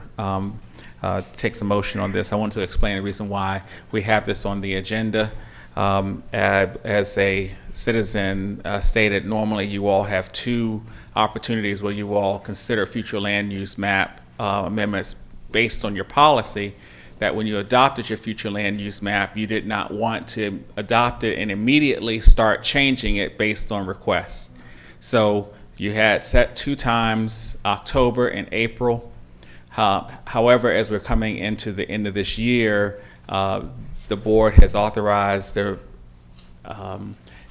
takes a motion on this, I want to explain the reason why we have this on the agenda. As a citizen stated, normally you all have two opportunities where you all consider future land use map amendments based on your policy, that when you adopted your future land use map, you did not want to adopt it and immediately start changing it based on requests. So You had set 2 times, October and April. However, as we're coming into the end of this year, the board has authorized the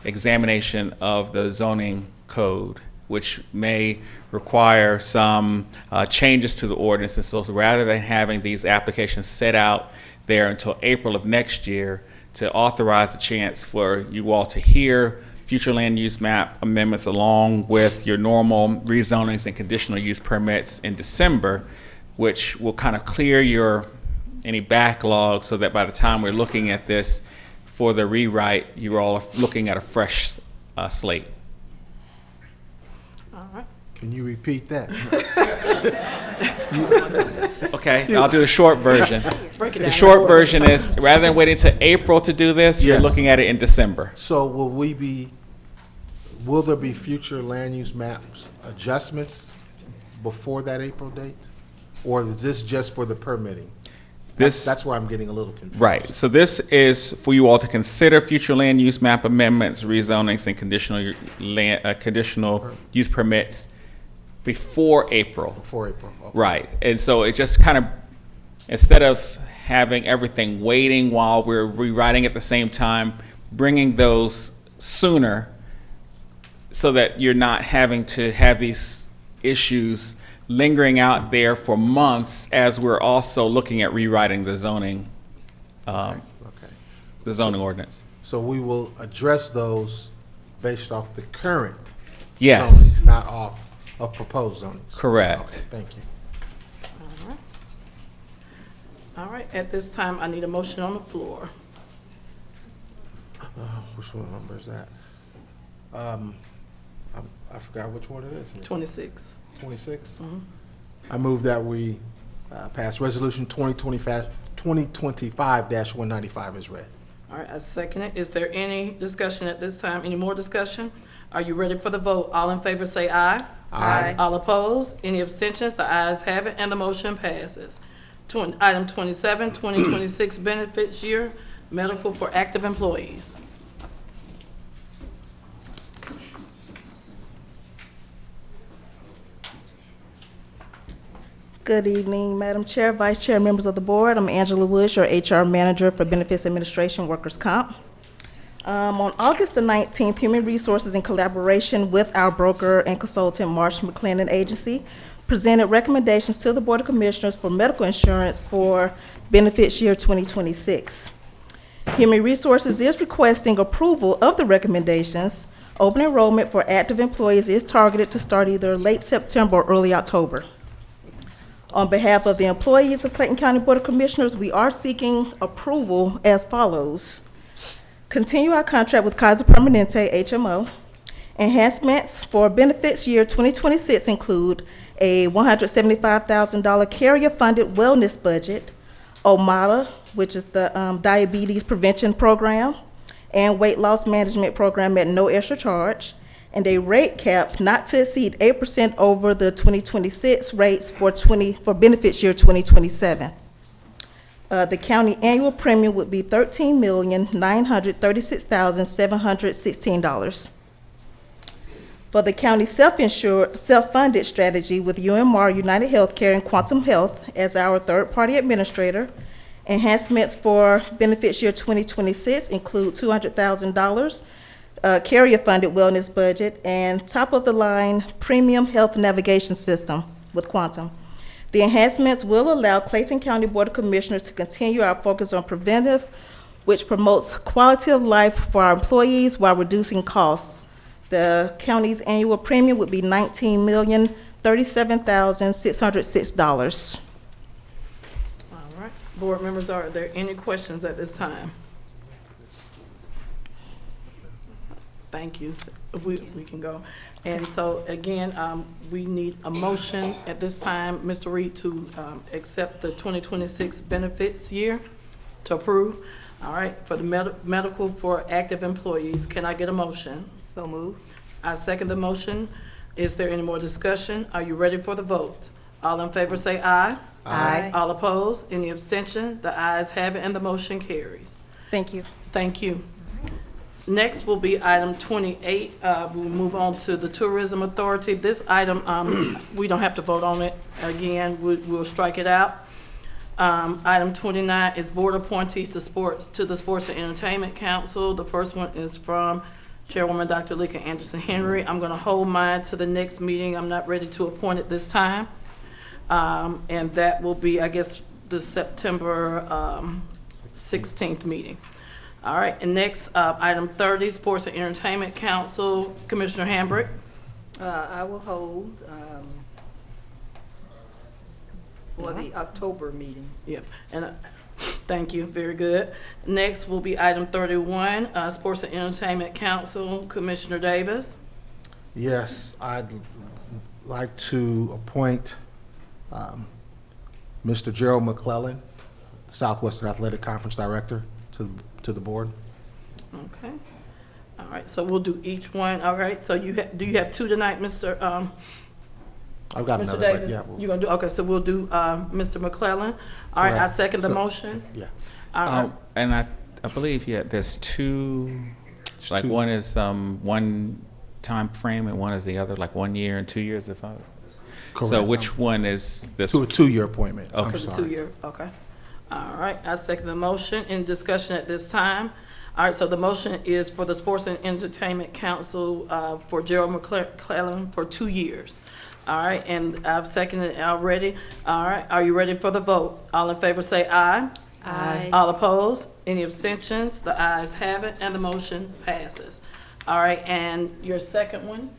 examination of the zoning code, which may require some changes to the ordinance. And so rather than having these applications set out there until April of next year, to authorize the chance for you all to hear future land use map amendments along with your normal rezonings and conditional use permits in December, which will kind of clear any backlog so that by the time we're looking at this for the rewrite, you're all looking at a fresh slate. All right. Can you repeat that? Okay, I'll do the short version. Break it The down. short version is, rather than waiting till April to do this, you're Yes. looking at it in December. So will there be future land use maps adjustments before that April date? Or is this just for the permitting? That's where I'm getting a little confused. Right, so this is for you all to consider future land use map amendments, rezonings, and conditional use permits before April. Before April, okay. Right, and so it just kind of, instead of having everything waiting while we're rewriting at the same time, bringing those sooner so that you're not having to have these issues lingering out there for months as we're also looking at rewriting the zoning, the zoning ordinance. So we will address those based off the current Yes. zonings, not off of proposed zonings. Correct. Okay, thank you. All right. All right, at this time, I need a motion on the floor. Which one number is that? I forgot which one it is. 26. 26? I move that we pass Resolution 2025-195 as read. All right, I second it. Is there any discussion at this time? Any more discussion? Are you ready for the vote? All in favor say aye. Aye. All opposed? Any abstentions? The ayes have it, and the motion passes. Item 27, 2026 benefits year, medical for active employees. Good evening, Madam Chair, Vice Chair, members of the board. I'm Angela Bush, your HR Manager for Benefits Administration Workers' Comp. On August the 19th, Human Resources, in collaboration with our broker and consultant, Marsh McLennan Agency, presented recommendations to the Board of Commissioners for medical insurance for benefits year 2026. Human Resources is requesting approval of the recommendations. Open enrollment for active employees is targeted to start either late September or early October. On behalf of the employees of Clayton County Board of Commissioners, we are seeking approval as follows. Continue our contract with Kaiser Permanente, HMO. Enhancements for benefits year 2026 include a $175,000 carrier-funded wellness budget, OMADA, which is the diabetes prevention program, and weight loss management program at no extra charge, and a rate cap not to exceed 8% over the 2026 rates for benefits year 2027. The county annual premium would be $13,936,716. For the county self-funded strategy with UMR, United Healthcare, and Quantum Health as our third-party administrator, enhancements for benefits year 2026 include $200,000 carrier-funded wellness budget, and top-of-the-line premium health navigation system with Quantum. The enhancements will allow Clayton County Board of Commissioners to continue our focus on preventive, which promotes quality of life for our employees while reducing costs. The county's annual premium would be $19,037,606. All right, board members, are there any questions at this time? Thank you. We can go. And so, again, we need a motion at this time, Mr. Reed, to accept the 2026 benefits year, to approve. All right, for the medical for active employees. Can I get a motion? So move. I second the motion. Is there any more discussion? Are you ready for the vote? All in favor say aye. Aye. All opposed? Any abstention? The ayes have it, and the motion carries. Thank you. Thank you. Next will be item 28. We'll move on to the Tourism Authority. This item, we don't have to vote on it again. We'll strike it out. Item 29 is board appointees to the Sports and Entertainment Council. The first one is from Chairwoman Dr. Lika Anderson Henry. I'm going to hold mine to the next meeting. I'm not ready to appoint it this time. And that will be, I guess, the September 16th meeting. All right, and next, item 30, Sports and Entertainment Council, Commissioner Hambrick. I will hold for the October meeting. Yep, and thank you, very good. Next will be item 31, Sports and Entertainment Council, Commissioner Davis. Yes, I'd like to appoint Mr. Gerald McClellan, Southwestern Athletic Conference Director, to the board. Okay. All right, so we'll do each one. All right, so do you have two tonight, Mr. I've got Mr. another, Davis? but yeah. You're gonna do, okay, so we'll do Mr. McClellan. All right, I Correct. second the So- motion. Yeah. All right. And I believe, there's two, like two. one is one time frame and one is the other, like 1 year and 2 years if I. So Correct. which one is this? To a two-year appointment. Okay. I'm For the sorry. 2 year, okay. All right, I second the motion. In discussion at this time. All right, so the motion is for the Sports and Entertainment Council for Gerald McClellan for 2 years. All right, and I've seconded it already. All right, are you ready for the vote? All in favor say aye. Aye. All opposed? Any abstentions? The ayes have it, and the motion passes. All right, and your second one?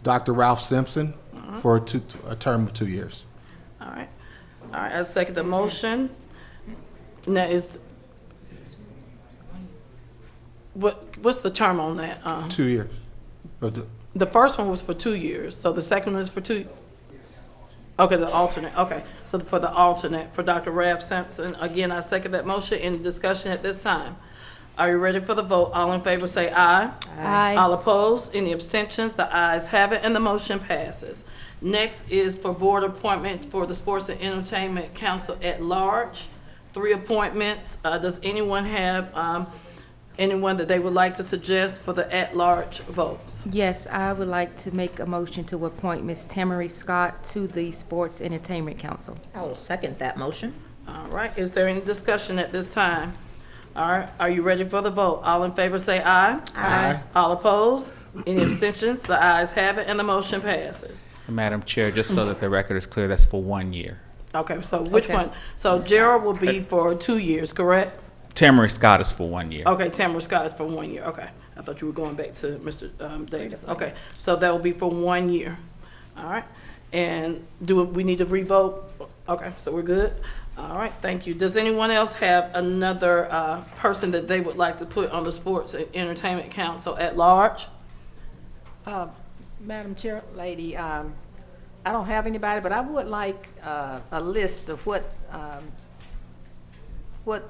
Dr. Ralph Simpson for a term of 2 years. All right, I second the motion. Now what's the term on that? 2 years. Or The first one was for 2 years, so the second one is for 2. Okay, the alternate, okay. So for the alternate, for Dr. Ralph Simpson, again, I second that motion. In discussion at this time. Are you ready for the vote? All in favor say aye. Aye. All opposed? Any abstentions? The ayes have it, and the motion passes. Next is for board appointments for the Sports and Entertainment Council at large. 3 appointments. Does anyone have anyone that they would like to suggest for the at-large votes? Yes, I would like to make a motion to appoint Ms. Tamara Scott to the Sports Entertainment Council. I will second that motion. All right, is there any discussion at this time? All right, are you ready for the vote? All in favor say aye. Aye. All opposed? Any abstentions? The ayes have it, and the motion passes. Madam Chair, just so that the record is clear, that's for 1 year. Okay, so which Okay. one? So Gerald will be for 2 years, correct? Tamara Scott is for 1 year. Okay, Tamara Scott is for 1 year, okay. I thought you were going back to Mr. Davis. Okay, so that will be for 1 year. All right, and do we need to revote? Okay, so we're good? All right, thank you. Does anyone else have another person that they would like to put on the Sports and Entertainment Council at large? Madam Chair, Lady, I don't have anybody, but I would like a list of what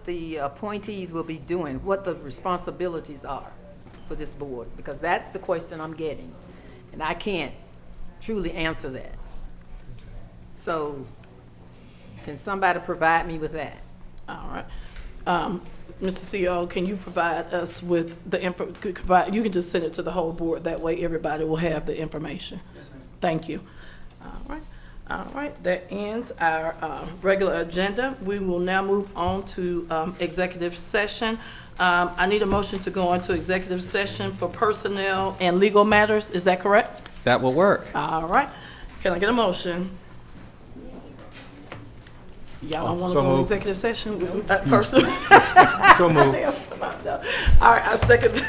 the appointees will be doing, what the responsibilities are for this board, because that's the question I'm getting, and I can't truly answer that. So, can somebody provide me with that? All right. Mr. CEO, can you provide us with the info, you can just send it to the whole board, that way everybody will have the information. Thank you. All right, that ends our regular agenda. We will now move on to executive session. I need a motion to go into executive session for personnel and legal matters, is that correct? That will work. All right, can I get a motion? Y'all don't want to So go into moved. executive session with that person? So moved. All right, I second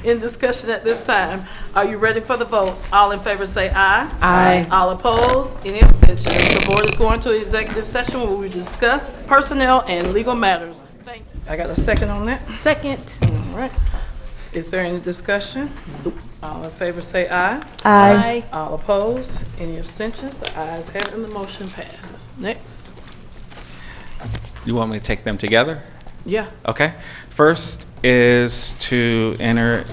in discussion at this time. Are you ready for the vote? All in favor say aye. Aye. All opposed? Any abstentions? The board is going to executive session where we discuss personnel and legal matters. Thank you. I got a second on that? Second. All right. Is there any discussion? All in favor say aye. Aye. All opposed? Any abstentions? The ayes have it and the motion passes. Next. You want me to take them together? Yeah. Okay. First is to enter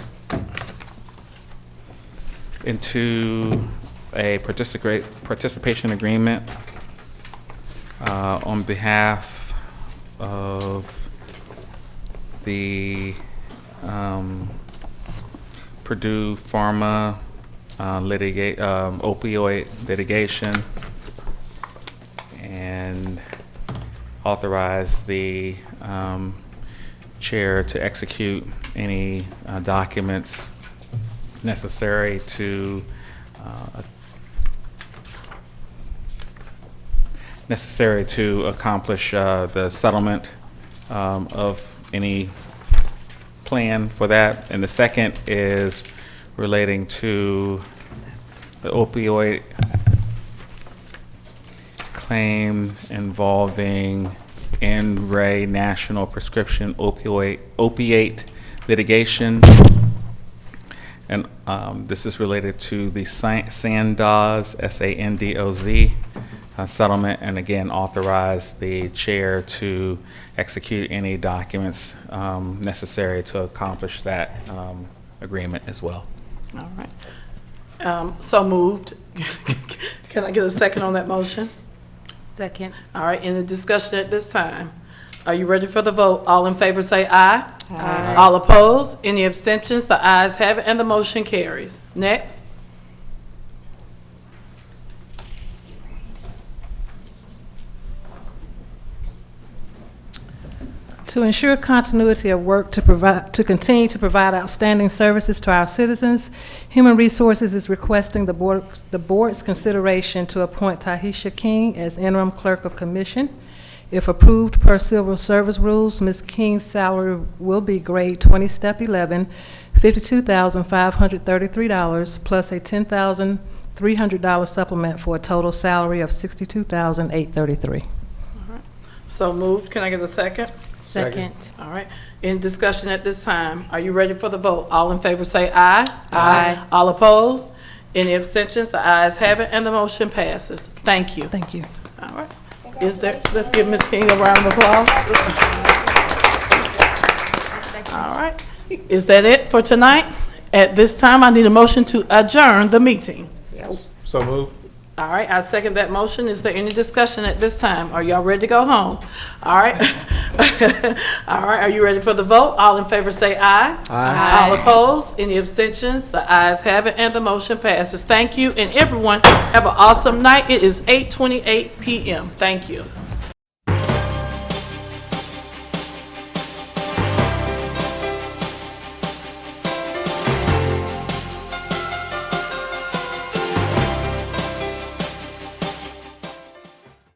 into a participation agreement on behalf of the Purdue Pharma opioid litigation, and authorize the chair to execute any documents necessary to accomplish the settlement of any plan for that. And the second is relating to the opioid claim involving NRA National Prescription Opiate Litigation. And this is related to the Sandoz, S-A-N-D-O-Z, settlement, and again, authorize the chair to execute any documents necessary to accomplish that agreement as well. All right. So moved. Can I get a second on that motion? Second. All right, in the discussion at this time, are you ready for the vote? All in favor say aye. Aye. All opposed? Any abstentions? The ayes have it, and the motion carries. Next. To ensure continuity of work to continue to provide outstanding services to our citizens, Human Resources is requesting the board's consideration to appoint Tahisha King as interim clerk of commission. If approved per civil service rules, Ms. King's salary will be grade 20, step 11, $52,533 plus a $10,300 supplement for a total salary of $62,833. So moved. Can I get a second? Second. All right. In discussion at this time, are you ready for the vote? All in favor say aye. Aye. All opposed? Any abstentions? The ayes have it, and the motion passes. Thank you. Thank you. All right. Let's give Ms. King a round of applause. All right. Is that it for tonight? At this time, I need a motion to adjourn the meeting. So moved. All right, I second that motion. Is there any discussion at this time? Are y'all ready to go home? All right. All right, are you ready for the vote? All in favor say aye. Aye. All opposed? Any abstentions? The ayes have it, and the motion passes. Thank you, and everyone have an awesome night. It is 8:28 p.m. Thank you.